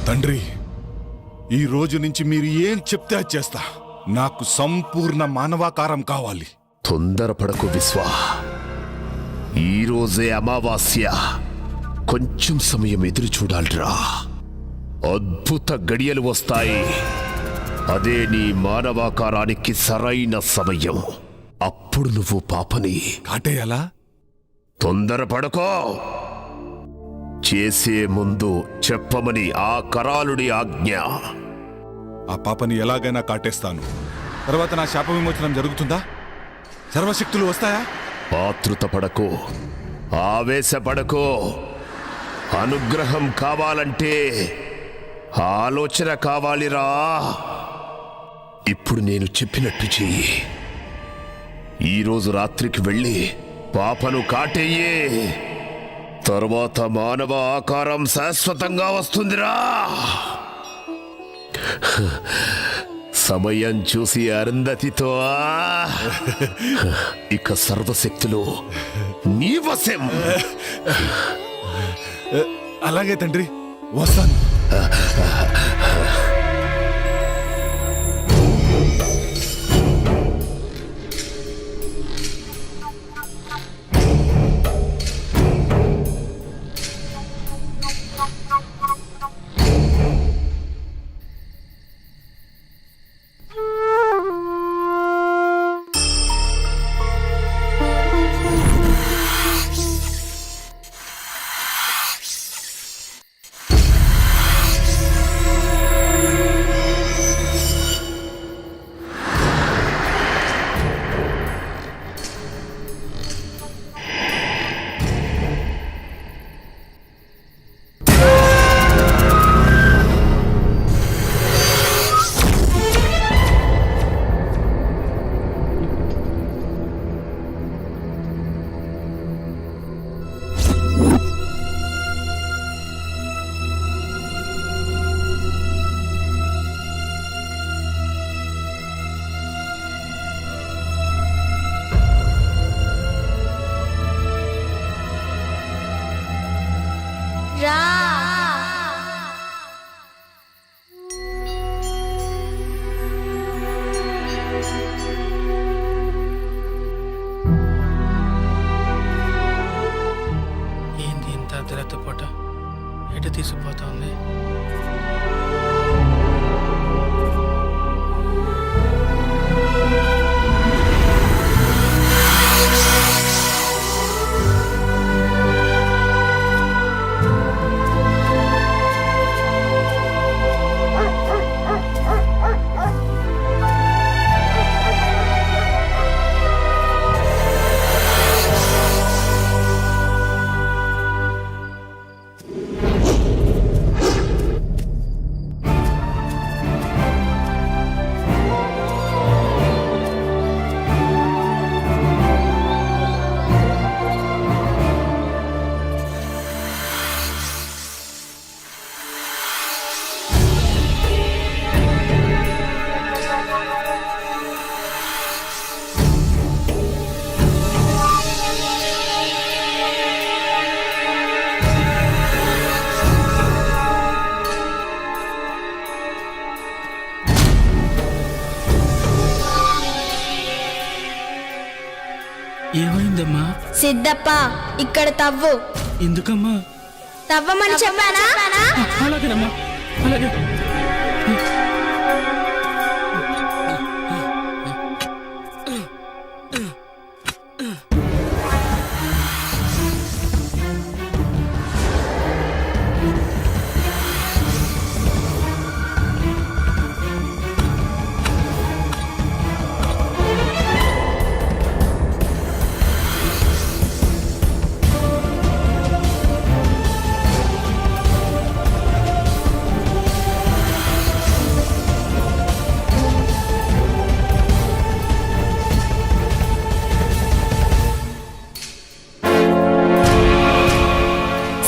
తండ్రి, ఈ రోజు నుంచి మీరు ఏం చెప్తే అది చేస్తా. నాకు సంపూర్ణ మానవాకారం కావాలి. తొందరపడకు విశ్వా, ఈ రోజే అమావాస్య. కొంచెం సమయం ఎదురు చూడాలిరా. అద్భుత గడియలు వస్తాయి. అదే నీ మానవాకారానికి సరైన సమయం. అప్పుడు నువ్వు పాపని కాటేయాలా? తొందరపడకో. చేసే ముందు చెప్పమని ఆ కరాలుడి ఆజ్ఞ. ఆ పాపని ఎలాగైనా కాటేస్తాను. తర్వాత నా శాప విమోచనం జరుగుతుందా? సర్వశక్తులు వస్తాయా? ఆతృత పడకో, ఆవేశపడకో. అనుగ్రహం కావాలంటే ఆలోచన కావాలిరా. ఇప్పుడు నేను చెప్పినట్టు చెయ్యి. ఈరోజు రాత్రికి వెళ్ళి పాపను కాటేయే. తర్వాత మానవ ఆకారం శాశ్వతంగా వస్తుందిరా. సమయం చూసి అరుంధతితో ఇక సర్వశక్తులు నీ వశం. అలాగే తండ్రి, వస్తాను. ఏంది ఇంత అర్ధరాత్రి పూట ఎటు తీసుకుపోతుంది? సిద్ధప్ప ఇక్కడ తవ్వు. ఎందుకమ్మా? తవ్వమని చెప్పానా? అలాగేనమ్మా, అలాగే.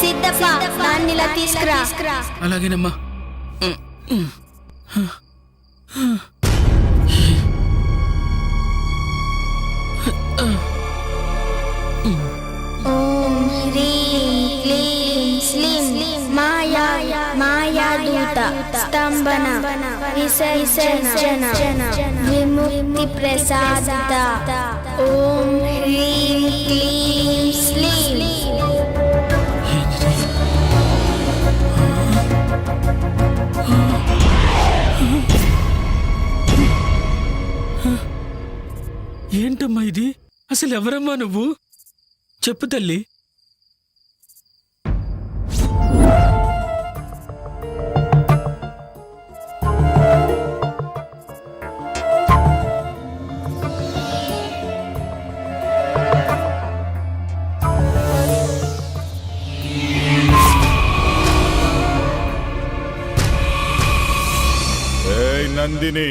సిద్ధప్ప దాన్ని ఇలా తీసుకురా. అలాగేనమ్మా. ఓం హ్రీం క్లీం స్లీం మాయాదూత స్తంభన విసర్జన విముక్తి ప్రసాదిత. ఓం హ్రీం క్లీం స్లీం. ఏంటమ్మా ఇది? అసలు ఎవరమ్మా నువ్వు? చెప్పు తల్లి. ఏయ్ నందిని,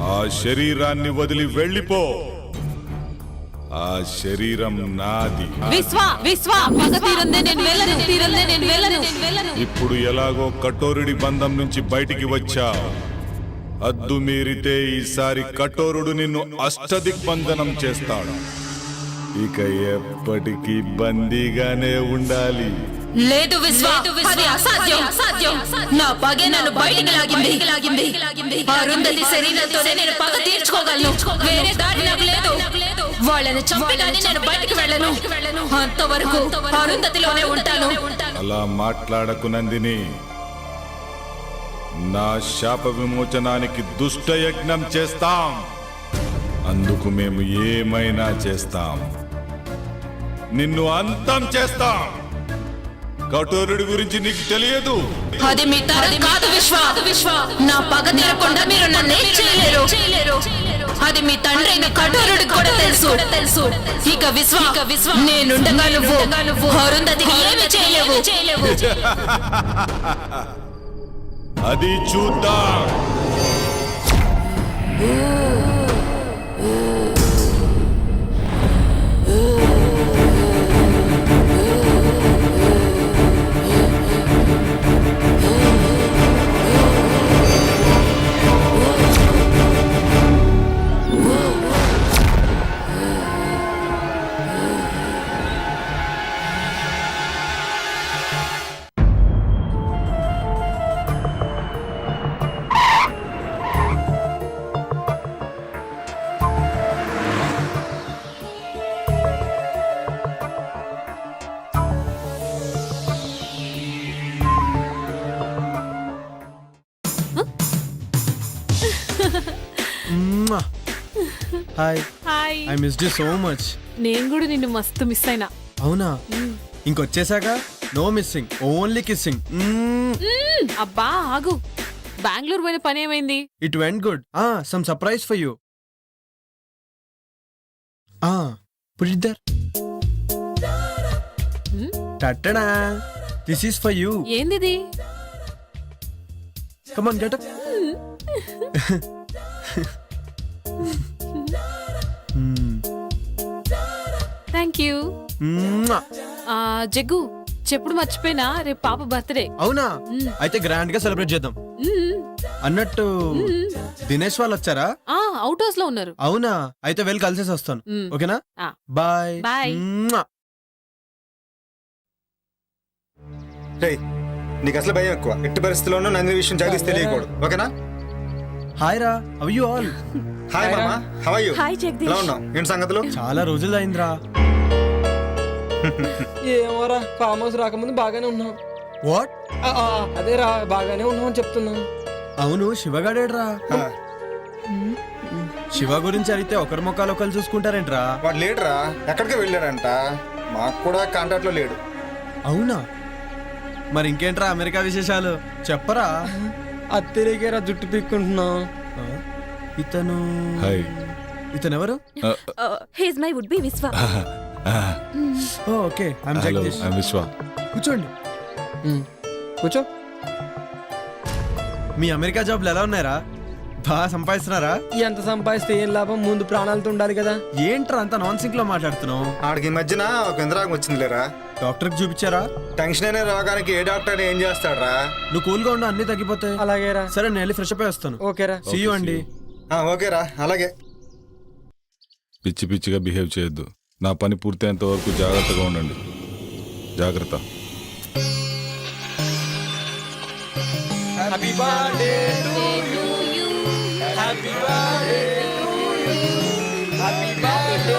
ఆ శరీరాన్ని వదిలి వెళ్ళిపో. ఆ శరీరం నాది. ఇప్పుడు ఎలాగో కఠోరుడి బంధం నుంచి బయటికి వచ్చా. అద్దు మీరితే ఈసారి కఠోరుడు నిన్ను అష్టదిగ్బంధనం చేస్తాడు. ఇక ఎప్పటికీ బందీగానే ఉండాలి. లేదు విశ్వ, అది అసాధ్యం. నా పగే నన్ను బయటికి లాగింది. అరుంధతి శరీరంతోనే నేను పగ తీర్చుకోగలను. వేరే దారి నాకు లేదు. వాళ్ళని చంపి కానీ నేను బయటికి వెళ్ళను. అంతవరకు అరుంధతిలోనే ఉంటాను. అలా మాట్లాడకు నందిని. నా శాప విమోచనానికి దుష్ట యజ్ఞం చేస్తాం. అందుకు మేము ఏమైనా చేస్తాం. నిన్ను అంతం చేస్తాం. కఠోరుడి గురించి నీకు తెలియదు. అది మీ తరం కాదు విశ్వ. నా పగ తీరకుండా మీరు నన్ను ఏం చేయలేరు. అది మీ తండ్రి అయిన కఠోరుడికి కూడా తెలుసు. ఇక విశ్వ నేనుండగా నువ్వు అరుంధతికి ఏమి చేయలేవు. అది చూద్దాం. Hi. Hi. I missed you so much. నేను కూడా నిన్ను మస్తు మిస్ అయినా. అవునా? ఇంకొచ్చేసాక నో మిస్సింగ్, ఓన్లీ కిస్సింగ్. అబ్బా ఆగు. బెంగళూరు పోయిన పని ఏమైంది? It went good. Some surprise for you. Put it there. Tada, this is for you. ఏందిది? Come on, get up. Thank you. Jaggu చెప్పుడు మర్చిపోయినా, రేపు పాప బర్త్డే. అవునా? అయితే గ్రాండ్ గా సెలబ్రేట్ చేద్దాం. అన్నట్టు దినేష్ వాళ్ళు వచ్చారా? అవుట్ హౌస్ లో ఉన్నారు. అవునా? అయితే వెళ్ళి కలిసేసి వస్తాను. ఓకేనా? బాయ్. బాయ్. నీకు అసలు భయం ఎక్కువ. ఎట్టి పరిస్థితుల్లోనూ నందిని విషయం జాగ్రత్త తెలియకూడదు. ఓకేనా? హాయ్ రా, హౌ యు ఆల్? హాయ్ మామా, how are you? Hi Jagadish. ఎలా ఉన్నావు? ఏంటి సంగతులు? చాలా రోజులు అయిందిరా. ఏమోరా ఫామ్ హౌస్ రాకముందు బాగానే ఉన్నాం. వాట్? అదేరా బాగానే ఉన్నాం అని చెప్తున్నాం. అవును, శివగాడేడ్రా? శివ గురించి అడిగితే ఒకరి ముఖాలు ఒకరు చూసుకుంటారేంట్రా? వాడు లేడురా, ఎక్కడికి వెళ్ళాడంట. మాకు కూడా కాంటాక్ట్ లో లేడు. అవునా? మరి ఇంకేంట్రా అమెరికా విశేషాలు చెప్పరా? అత్తరికేరా జుట్టు పీక్కుంటున్నాం. ఇతను హాయ్. ఇతనెవరు? He's my would be Vishwa. Okay, I'm hello, Jagadish. I'm Vishwa. కూర్చోండి. కూర్చో. మీ అమెరికా జాబ్లు ఎలా ఉన్నాయరా? బాగా సంపాదిస్తున్నారా? ఎంత సంపాదిస్తే ఏం లాభం, ముందు ప్రాణాలతో ఉండాలి కదా. ఏంట్రా అంత నాన్ సింక్ లో మాట్లాడుతున్నావు? ఆడికి ఈ మధ్యన ఒక ఇంద్రాగం వచ్చింది లేరా. డాక్టర్కి చూపించారా? టెన్షన్ అనే రోగానికి ఏ డాక్టర్ ఏం చేస్తాడరా? నువ్వు కూల్గా ఉండు, అన్ని తగ్గిపోతాయి. అలాగేరా. సరే, నేను వెళ్ళి ఫ్రెష్ అప్ అయి వస్తాను. ఓకేరా. సీ యూ అండి. ఓకేరా, అలాగే. పిచ్చి పిచ్చిగా బిహేవ్ చేయొద్దు. నా పని పూర్తయ్యేంత వరకు జాగ్రత్తగా ఉండండి. జాగ్రత్త. Happy birthday to you. Happy birthday to you. Happy birthday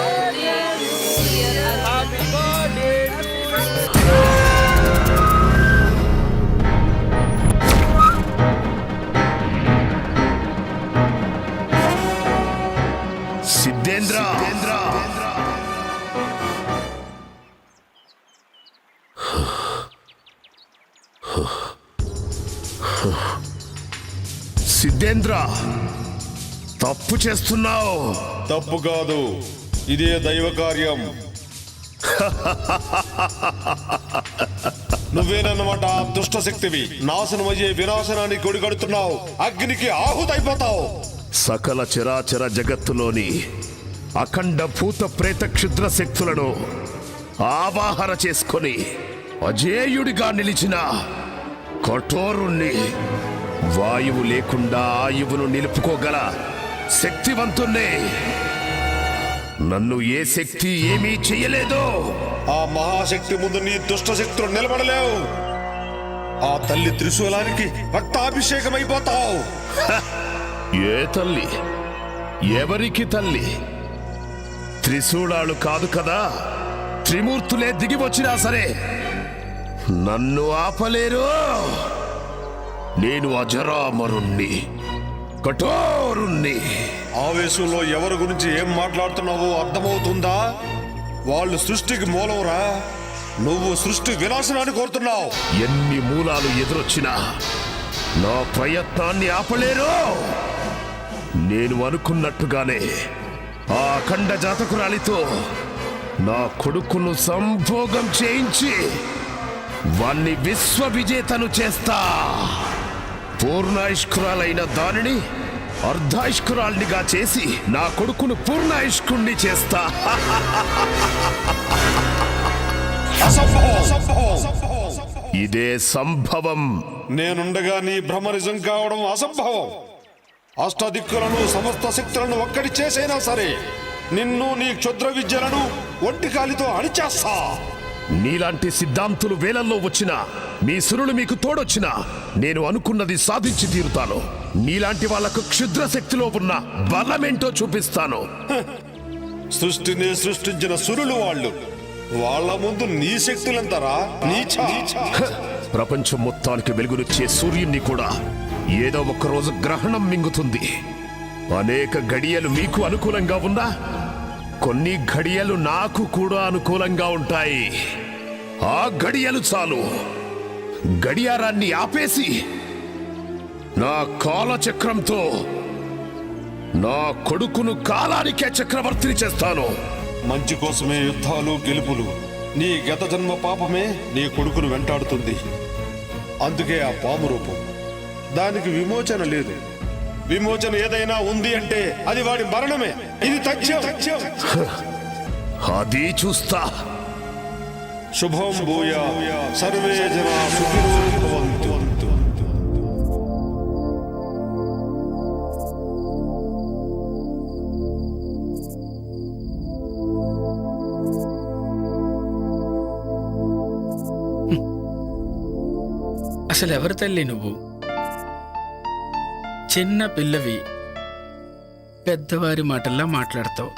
to you. Happy birthday to you. Siddhendra, Siddhendra, తప్పు చేస్తున్నావు. తప్పు కాదు, ఇదే దైవ కార్యం. నువ్వేనన్నమాట ఆ దుష్ట శక్తివి. నాశనమయ్యే వినాశనానికి కొడిగడుతున్నావు. అగ్నికి ఆహుతైపోతావు. సకల చరాచర జగత్తులోని అఖండ భూత ప్రేత క్షుద్ర శక్తులను ఆవాహన చేసుకొని అజేయుడిగా నిలిచిన కఠోరుణ్ణి, వాయువు లేకుండా ఆయువును నిలుపుకోగల శక్తివంతుణ్ణి. నన్ను ఏ శక్తి ఏమీ చెయ్యలేదు. ఆ మహాశక్తి ముందు నీ దుష్ట శక్తులు నిలబడలేవు. ఆ తల్లి త్రిశూలానికి రక్తాభిషేకమైపోతావు. ఏ తల్లి? ఎవరికి తల్లి? త్రిశూలాలు కాదు కదా, త్రిమూర్తులే దిగి వచ్చినా సరే నన్ను ఆపలేరు. నేను అజరామరుణ్ణి, కఠోరుణ్ణి. ఆవేశంలో ఎవరి గురించి ఏం మాట్లాడుతున్నావో అర్థమవుతుందా? వాళ్ళు సృష్టికి మూలంరా. నువ్వు సృష్టి వినాశనాన్ని కోరుతున్నావు. ఎన్ని మూలాలు ఎదురొచ్చినా నా ప్రయత్నాన్ని ఆపలేరు. నేను అనుకున్నట్టుగానే ఆ అఖండ జాతకురాలితో నా కొడుకును సంభోగం చేయించి వాణ్ణి విశ్వ విజేతను చేస్తా. పూర్ణాయుష్కురాలైన దానిని అర్ధాయుష్కురాల్నిగా చేసి నా కొడుకును పూర్ణాయుష్కుణ్ణి చేస్తా. ఇదే సంభవం. నేనుండగా నీ భ్రమనిజం కావడం అసంభవం. అష్టదిక్కులను సమస్త శక్తులను ఒక్కడి చేసైనా సరే నిన్ను నీ క్షుద్ర విద్యలను ఒంటి కాలితో అణిచేస్తా. నీలాంటి సిద్ధాంతులు వేలల్లో వచ్చినా, మీ సురులు మీకు తోడొచ్చినా నేను అనుకున్నది సాధించి తీరుతాను. నీలాంటి వాళ్లకు క్షుద్ర శక్తిలో ఉన్న బలమేంటో చూపిస్తాను. సృష్టిని సృష్టించిన సురులు వాళ్ళు. వాళ్ళ ముందు నీ శక్తులంతరా నీచా. ప్రపంచం మొత్తానికి వెలుగునిచ్చే సూర్యుణ్ణి కూడా ఏదో ఒక రోజు గ్రహణం మింగుతుంది. అనేక గడియలు మీకు అనుకూలంగా ఉన్నా కొన్ని గడియలు నాకు కూడా అనుకూలంగా ఉంటాయి. ఆ గడియలు చాలు. గడియారాన్ని ఆపేసి నా కాలచక్రంతో నా కొడుకును కాలానికే చక్రవర్తిని చేస్తాను. మంచి కోసమే యుద్ధాలు గెలుపులు. నీ గత జన్మ పాపమే నీ కొడుకును వెంటాడుతుంది. అందుకే ఆ పాము రూపం. దానికి విమోచన లేదు. విమోచన ఏదైనా ఉంది అంటే అది వాడి మరణమే. ఇది తథ్యం. అది చూస్తా. శుభం భూయా సర్వే జనా సుఖినో భవంతు. అసలు ఎవరు తల్లి నువ్వు? చిన్న పిల్లవి పెద్దవారి మాటల్లా మాట్లాడతావు.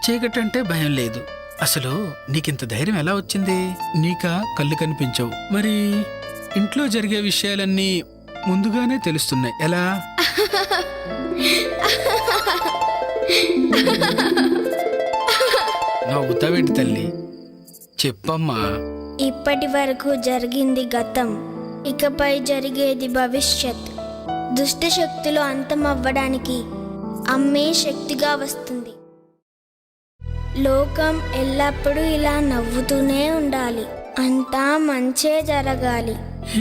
చీకటంటే భయం లేదు. అసలు నీకింత ధైర్యం ఎలా వచ్చింది? నీకా కళ్ళు కనిపించవు, మరి ఇంట్లో జరిగే విషయాలన్నీ ముందుగానే తెలుస్తున్నాయి. ఎలా? నవ్వుతావేంటి తల్లి? చెప్పమ్మా. ఇప్పటి వరకు జరిగింది గతం, ఇకపై జరిగేది భవిష్యత్. దుష్ట శక్తులు అంతమవ్వడానికి అమ్మే శక్తిగా వస్తుంది. లోకం ఎల్లప్పుడూ ఇలా నవ్వుతూనే ఉండాలి. అంతా మంచే జరగాలి.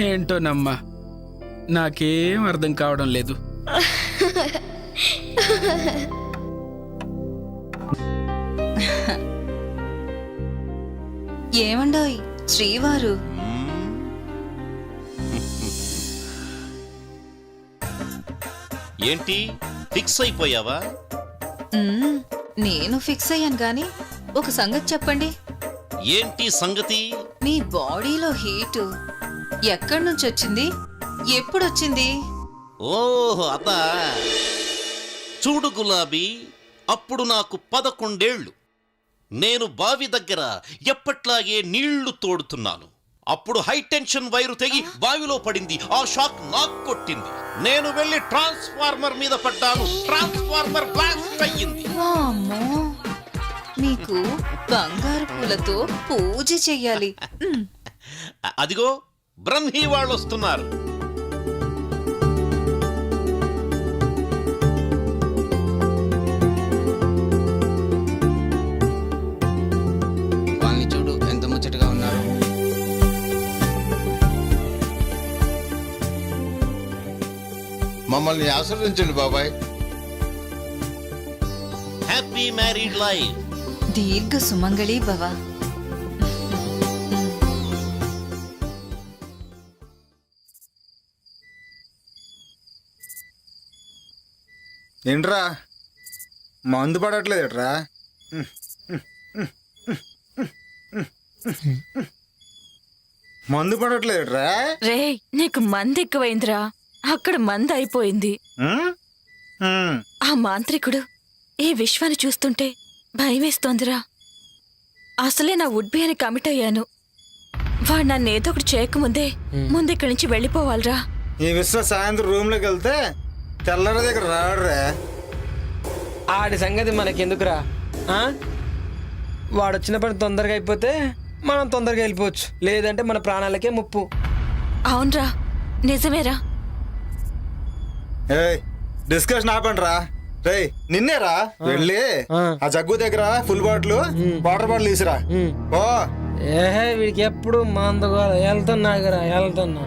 ఏంటోనమ్మా, నాకేం అర్థం కావడం లేదు. ఏమండోయ్ శ్రీవారు? ఏంటి ఫిక్స్ అయిపోయావా? నేను ఫిక్స్ అయ్యాను గాని ఒక సంగతి చెప్పండి. ఏంటి సంగతి? మీ బాడీలో హీటు ఎక్కడి నుంచి వచ్చింది? ఎప్పుడొచ్చింది? ఓహో అదా. చూడు గులాబీ, అప్పుడు నాకు 11 ఏళ్ళు. నేను బావి దగ్గర ఎప్పట్లాగే నీళ్లు తోడుతున్నాను. అప్పుడు హై టెన్షన్ వైరు తెగి బావిలో పడింది. ఆ షాక్ నాకు కొట్టింది. నేను వెళ్ళి ట్రాన్స్ఫార్మర్ మీద పడ్డాను. ట్రాన్స్ఫార్మర్ బ్లాస్ట్ అయ్యింది. వామ్మో, మీకు బంగారు పూలతో పూజ చెయ్యాలి. అదిగో బ్రహ్మీ వాళ్ళు వస్తున్నారు. వాళ్ళని చూడు ఎంత ముచ్చటగా ఉన్నారు. మమ్మల్ని ఆశీర్వదించండి బాబాయ్. Happy married life. దీర్ఘ సుమంగళి భవ. ఏంట్రా మందు పడట్లేదుట్రా? మందు పడట్లేదుట్రా? రే, నీకు మంది ఎక్కువైందిరా. అక్కడ మంది అయిపోయింది. ఆ మాంత్రికుడు ఈ విశ్వాన్ని చూస్తుంటే భయమేస్తోందిరా. అసలే నా వుడ్బీ అని కమిట్ అయ్యాను. వాడు నన్ను ఏదో ఒకటి చేయకముందే ముందు ఇక్కడి నుంచి వెళ్ళిపోవాలిరా. ఈ విశ్వ సాయంత్రం రూమ్లోకి వెళ్తే తెల్లర దగ్గర రాడురా. ఆడి సంగతి మనకెందుకురా? వాడు వచ్చిన పని తొందరగా అయిపోతే మనం తొందరగా వెళ్ళిపోవచ్చు, లేదంటే మన ప్రాణాలకే ముప్పు. అవునరా, నిజమేరా. ఏయ్, డిస్కషన్ ఆపండి రా. రే నిన్నేరా, వెళ్ళి ఆ జగ్గు దగ్గర ఫుల్ బాటిల్ వాటర్ బాటిల్ తీసిరా. ఓ ఏహే, వీడికి ఎప్పుడు మందుగోల. వెళ్తున్నాగరా, వెళ్తున్నా.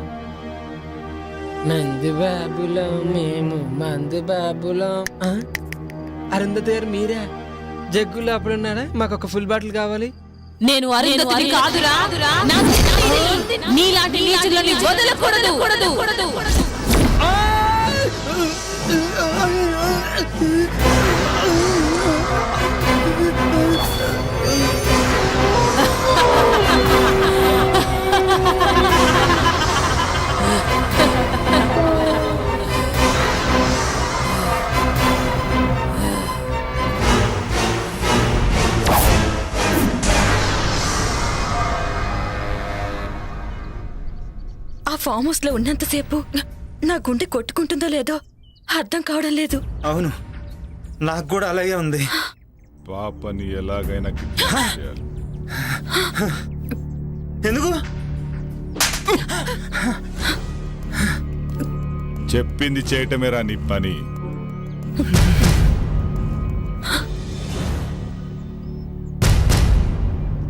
మంది బాబులం మేము, మంది బాబులం. అరుంధతి గారు మీరా? జగ్గులో అప్పుడున్నారా? మాకు ఒక ఫుల్ బాటిల్ కావాలి. నేను అరుంధతిని కాదురా. నీలాంటి నీచులని వదలకూడదు. ఆ ఫామ్ హౌస్ లో ఉన్నంతసేపు నా గుండె కొట్టుకుంటుందో లేదో అర్థం కావడం లేదు. అవును, నాకు కూడా అలాగే ఉంది. పాపని ఎలాగైనా కిడ్నాప్ చేయాలి. ఎందుకు? చెప్పింది చేయటమేరా నీ పని.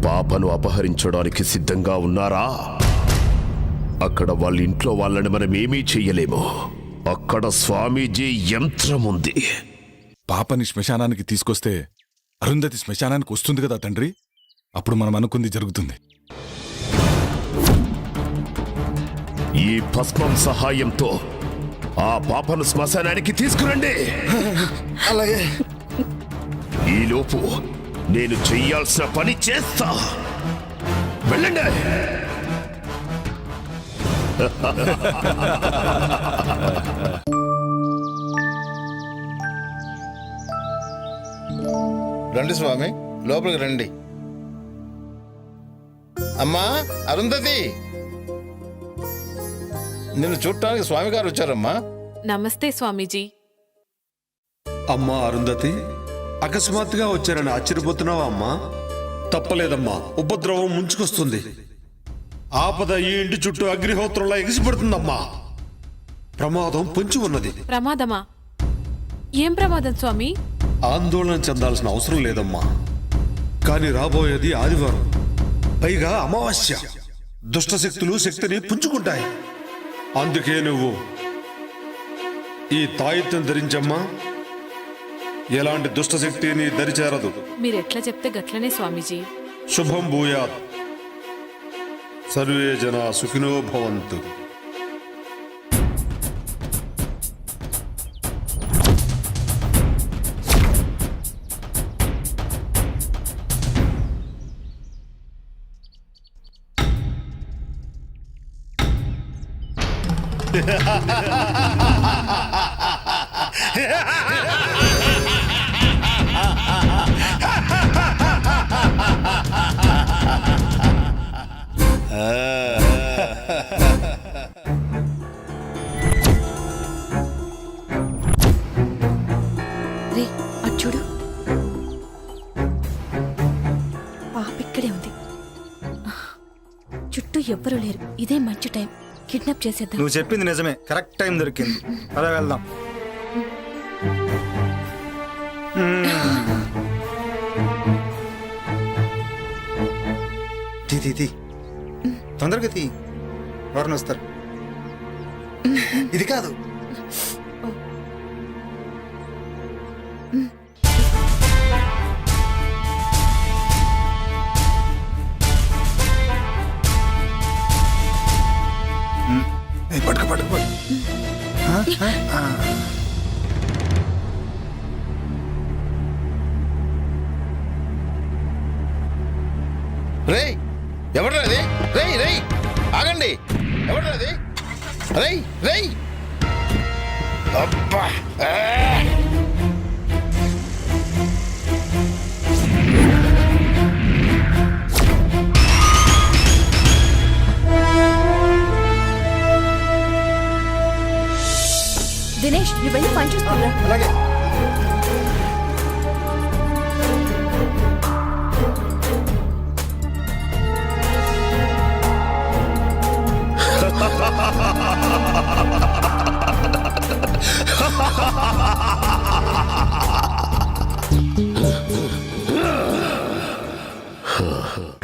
పాపను అపహరించడానికి సిద్ధంగా ఉన్నారా? అక్కడ వాళ్ళ ఇంట్లో వాళ్ళని మనం ఏమీ చెయ్యలేము. అక్కడ స్వామీజీ యంత్రం ఉంది. పాపని శ్మశానానికి తీసుకొస్తే అరుంధతి శ్మశానానికి వస్తుంది కదా తండ్రి. అప్పుడు మనం అనుకుంది జరుగుతుంది. ఈ భస్మం సహాయంతో ఆ పాపను శ్మశానానికి తీసుకురండి. అలాగే. ఈలోపు నేను చెయ్యాల్సిన పని చేస్తా. వెళ్ళండి. రండి స్వామి, లోపలికి రండి. అమ్మా అరుంధతి, నిన్ను చూడటానికి స్వామి గారు వచ్చారమ్మా. నమస్తే స్వామీజీ. అమ్మా అరుంధతి, అకస్మాత్తుగా వచ్చారని ఆశ్చర్యపోతున్నావా అమ్మా? తప్పలేదమ్మా, ఉపద్రవం ముంచుకొస్తుంది. ఆపద ఈ ఇంటి చుట్టూ అగ్నిహోత్రంలా ఎగిసిపడుతుందమ్మా. ప్రమాదం పొంచి ఉన్నది. ప్రమాదమా? ఏం ప్రమాదం స్వామి? ఆందోళన చెందాల్సిన అవసరం లేదమ్మా. కానీ రాబోయేది ఆదివారం, పైగా అమావాస్య. దుష్టశక్తులు శక్తిని పుంజుకుంటాయి. అందుకే నువ్వు ఈ తాయిత్యం ధరించమ్మా. ఎలాంటి దుష్టశక్తి నీ దరిచేరదు. మీరెట్లా చెప్తే గట్లనే స్వామీజీ. శుభం భూయాత్. సర్వే జనా సుఖినో భవంతు. రే అటు చూడు, పాప ఇక్కడే ఉంది. చుట్టూ ఎవ్వరూ లేరు. ఇదే మంచి టైం, కిడ్నాప్ చేసేద్దాం. నువ్వు చెప్పింది నిజమే, కరెక్ట్ టైం దొరికింది. అలా వెళ్దాం. తీ తొందరగా తీ, ఎవరిని వస్తారు. ఇది కాదు. పట్టుకో. రేయ్, ఎవడ్రా అది? రేయ్ ఆగండి, ఎవడ్రా అది? రేయ్ అబ్బా! దినేష్, నువ్వు వెళ్ళి పని చూసుకురా. అలాగే.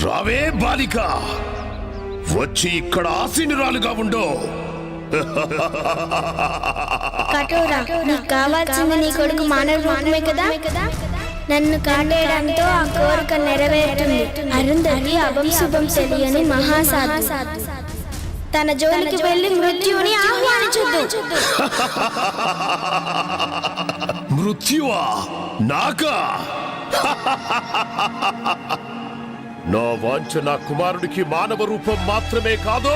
రావే బాలిక, వచ్చి ఇక్కడ ఆసీనురాలుగా ఉండో. కఠోరా, నీకు కావాల్సింది నీ కొడుకు మానవ రూపమే కదా. నన్ను కాటేయడంతో ఆ కోరిక నెరవేరుతుంది. అరుంధతి అభం శుభం తెలియని మహాసాధు. తన జోలికి వెళ్ళి మృత్యువుని ఆహ్వానించొద్దు. మృత్యువా? నాకా? నా వాంఛ నా కుమారుడికి మానవ రూపం మాత్రమే కాదు,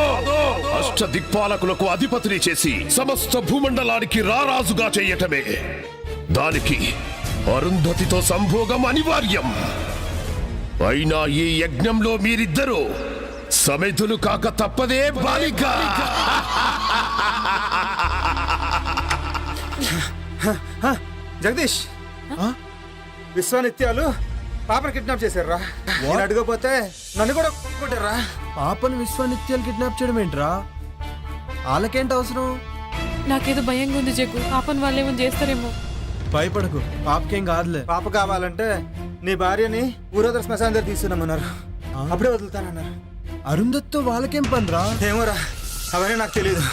అష్ట దిక్పాలకులకు అధిపతిని చేసి సమస్త భూమండలానికి రారాజుగా చెయ్యటమే. దానికి అరుంధతితో సంభోగం అనివార్యం. అయినా ఈ యజ్ఞంలో మీరిద్దరూ సమిధులు కాక తప్పదే బాలిక. జగదీష్, విశ్వానిత్యాలు పాపను కిడ్నాప్ చేశారా? నేను అడగపోతే నన్ను కూడా కొట్టారా? పాపను విశ్వానిత్యాలు కిడ్నాప్ చేయడం ఏంట్రా? వాళ్ళకేంటి అవసరం? నాకేదో భయంగా ఉంది జగ్గు. పాపన్ వాళ్ళేమో చేస్తారేమో. భయపడకు, పాపకేం కాదులే. పాప కావాలంటే నీ భార్యని ఊరోదర శ్మశానం దగ్గర తీసుకున్నామన్నారు. అప్పుడే వదులుతానన్నారు. అరుంధతితో వాళ్ళకేం పనిరా? ఏమోరా, అవన్నీ నాకు తెలియదు.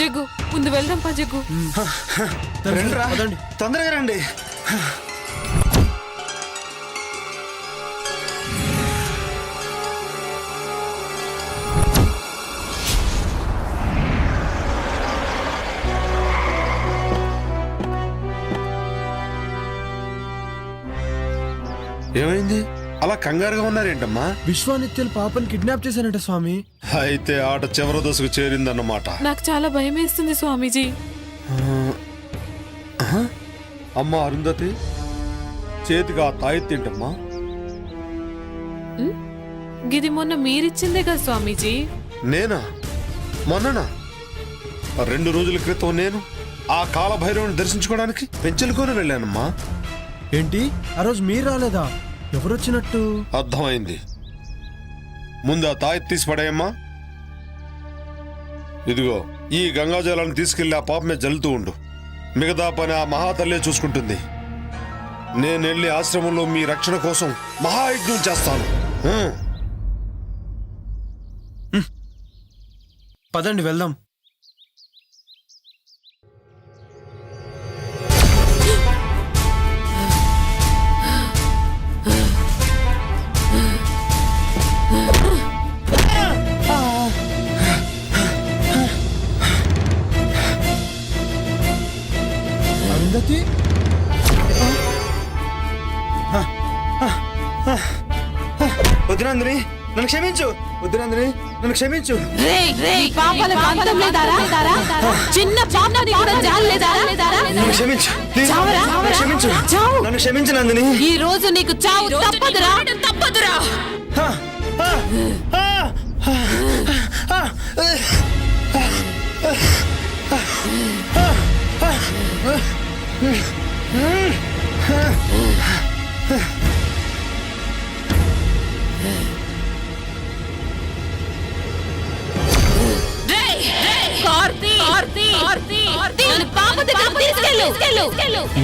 జగ్గు, ముందు వెళ్దాం పా జగ్గు. రండి, తొందరగా రండి. ఏమైంది? అలా కంగారుగా ఉన్నారేంటమ్మా? విశ్వానిత్యాలు పాపని కిడ్నాప్ చేశారంట స్వామి. అయితే ఆట చివరి దశకు చేరిందన్నమాట. నాకు చాలా భయం వేస్తుంది స్వామీజీ. అమ్మ అరుంధతి, చేతికి ఆ తాయెత్తేంటమ్మా? గిది మొన్న మీరిచ్చిందే కదా స్వామీజీ. నేనా? మొన్ననా? 2 రోజుల క్రితం నేను ఆ కాలభైరవుని దర్శించుకోవడానికి పెంచెలుకొని వెళ్ళానమ్మా. ఏంటి ఆ రోజు మీరు రాలేదా? ఎవరొచ్చినట్టు? అర్థమైంది. ముందు ఆ తాయెత్తు తీసి పడేయమ్మా. ఇదిగో ఈ గంగాజలాన్ని తీసుకెళ్లి ఆ పాప మీద జల్లుతూ ఉండు. మిగతా పని ఆ మహాతల్లే చూసుకుంటుంది. నేను వెళ్ళి ఆశ్రమంలో మీ రక్షణ కోసం మహాయజ్ఞం చేస్తాను. పదండి వెళ్దాం. అరుంధతి, వద్దునందిని నన్ను క్షమించు. వద్దునందిని నన్ను క్షమించు. చిన్న పాపని కూడా జాలేదా? నన్ను క్షమించు. క్షమించు. నన్ను క్షమించు నందిని. ఈ రోజు నీకు చావు తప్పదురా.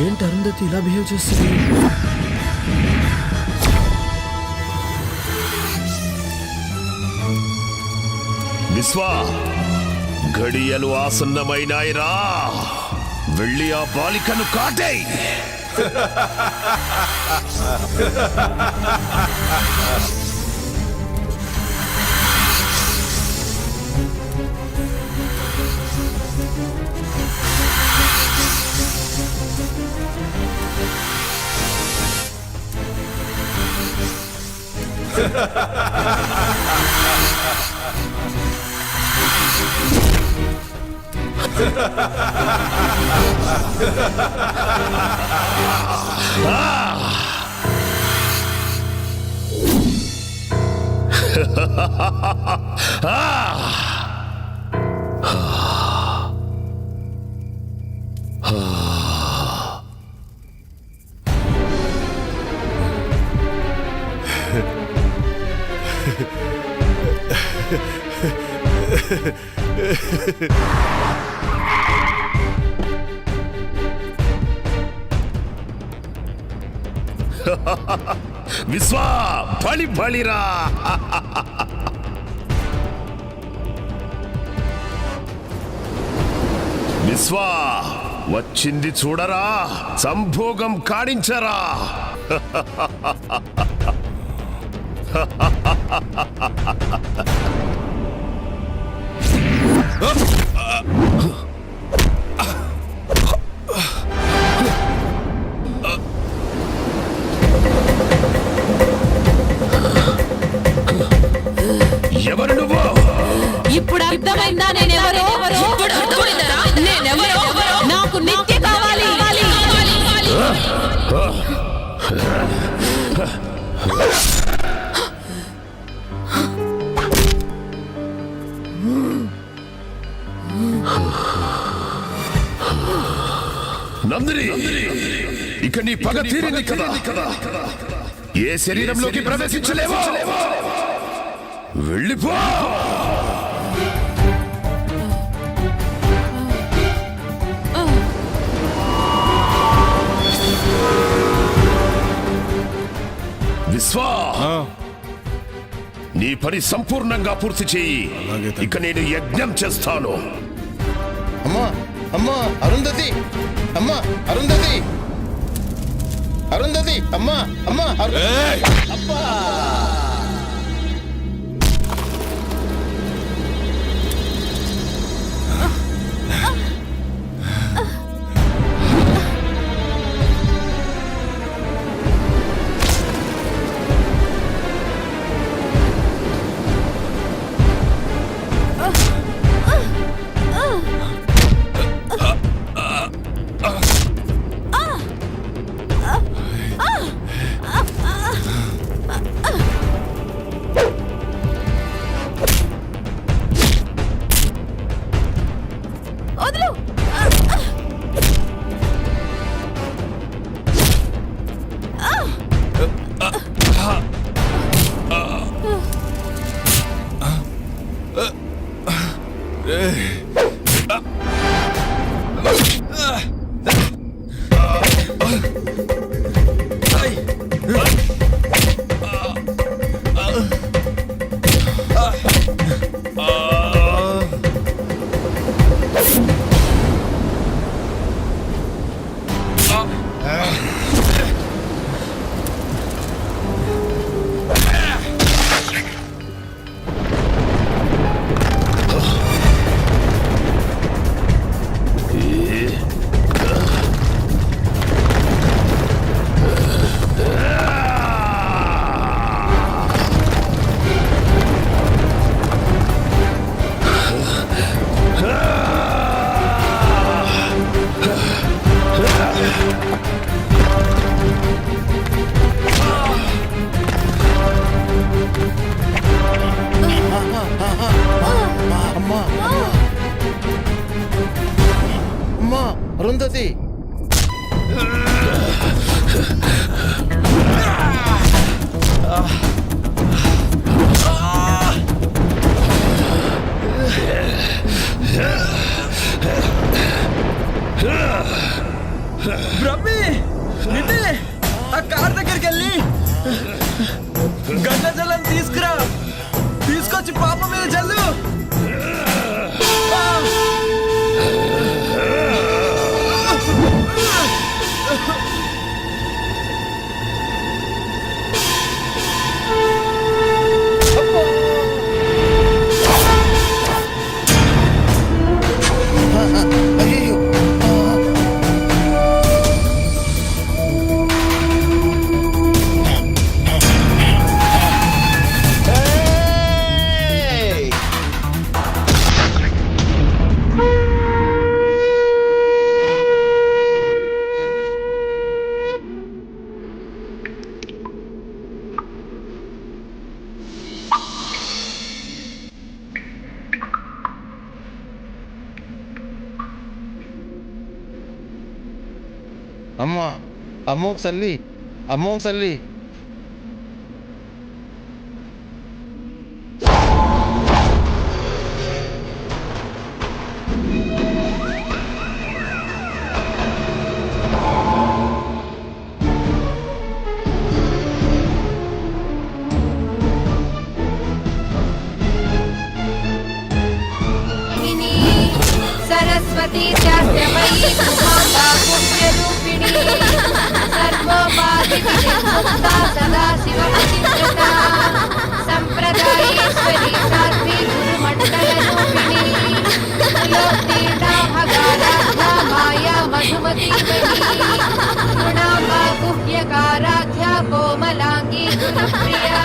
ఏంటి అరుంధతి ఇలా బిహేవ్ చేస్తుంది? విశ్వా, ఘడియలు ఆసన్నమైనాయిరా. వెళ్ళి ఆ బాలికను కాటేయ్. విశ్వా, బలి బలిరా. విశ్వా, వచ్చింది చూడరా, సంభోగం కాడించరా. ఎవరు నువ్వు? ఇప్పుడు అర్థమైందా నేనెవరో? నేనెవరో? నాకు నిత్య కావాలి. నందిని, ఇక నీ పగ తీరింది కదా. ఏ శరీరంలోకి ప్రవేశించలేవో వెళ్ళిపో. విశ్వా, నీ పని సంపూర్ణంగా పూర్తి చెయ్యి. ఇక నేను యజ్ఞం చేస్తాను. అమ్మా, అమ్మా అరుంధతి, అమ్మా అరుంధతి, అరుంధతి, అమ్మా, అమ్మా అబ్బా. అమ్మా అరుంధతి బ్రహ్మి నిన్నే ఆ కార్ దగ్గరికి వెళ్ళి గంగ జలం తీసుకురా, తీసుకొచ్చి పాప మీద చల్లు. అమ్మా అమ్మో సల్లి అమ్మో సల్లి सरस्वती शास्त्रमयी माता पुण्यरूपिणी सर्वोपाधिमुक्ता सदा शिवपतिव्रता सम्प्रदायेश्वरी साध्वी गुरुमण्डलरूपिणी लोत्तीर्णा भगाराध्या माया मधुमती गुणाम्बा गुह्यकाराध्या कोमलाङ्गी गुरुप्रिया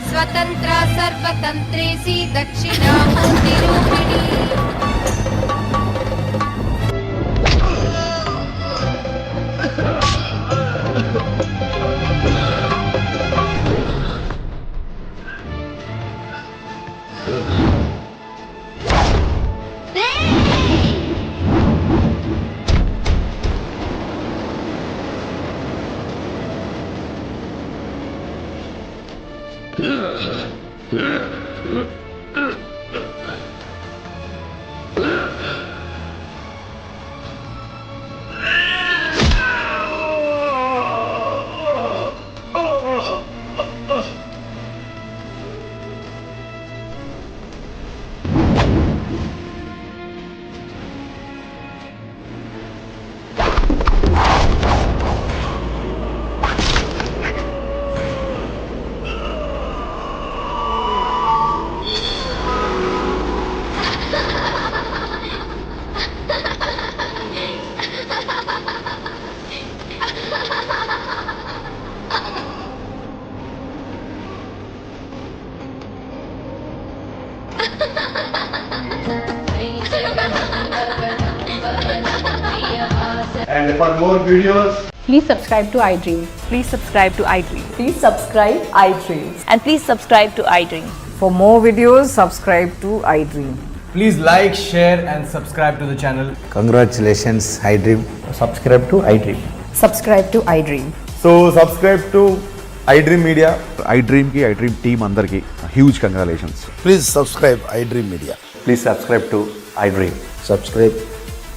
स्वतन्त्रा सर्वतन्त्रेसी दक्षिणामूर्तिरूपिणी And for more videos, please subscribe to iDream. Please subscribe to iDream. Please subscribe iDream. And please subscribe to iDream. For more videos, subscribe to iDream. Please like, share and subscribe to the channel. Congratulations, iDream. Subscribe to iDream. Subscribe to iDream. So subscribe to iDream Media. iDream team అందరికి huge congratulations. Please subscribe I dream media. Please subscribe to iDream. Subscribe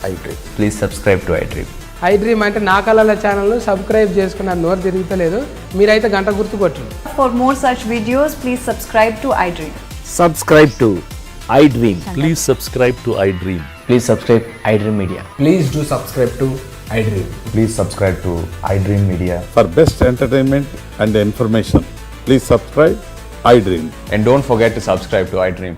iDream. Please subscribe to iDream. I dream అంటే నా కళల ఛానల్ సబ్స్క్రైబ్ చేసుకున్న నోరు తిరుగుతలేదు. మీరైతే గంట గుర్తు కొట్టండి. For more such videos, please subscribe to iDream. Subscribe to iDream. Please subscribe to iDream. Please subscribe iDream Media. Please do subscribe to iDream. Please subscribe to iDream Media. For best entertainment and information, please subscribe iDream. And don't forget to subscribe to iDream.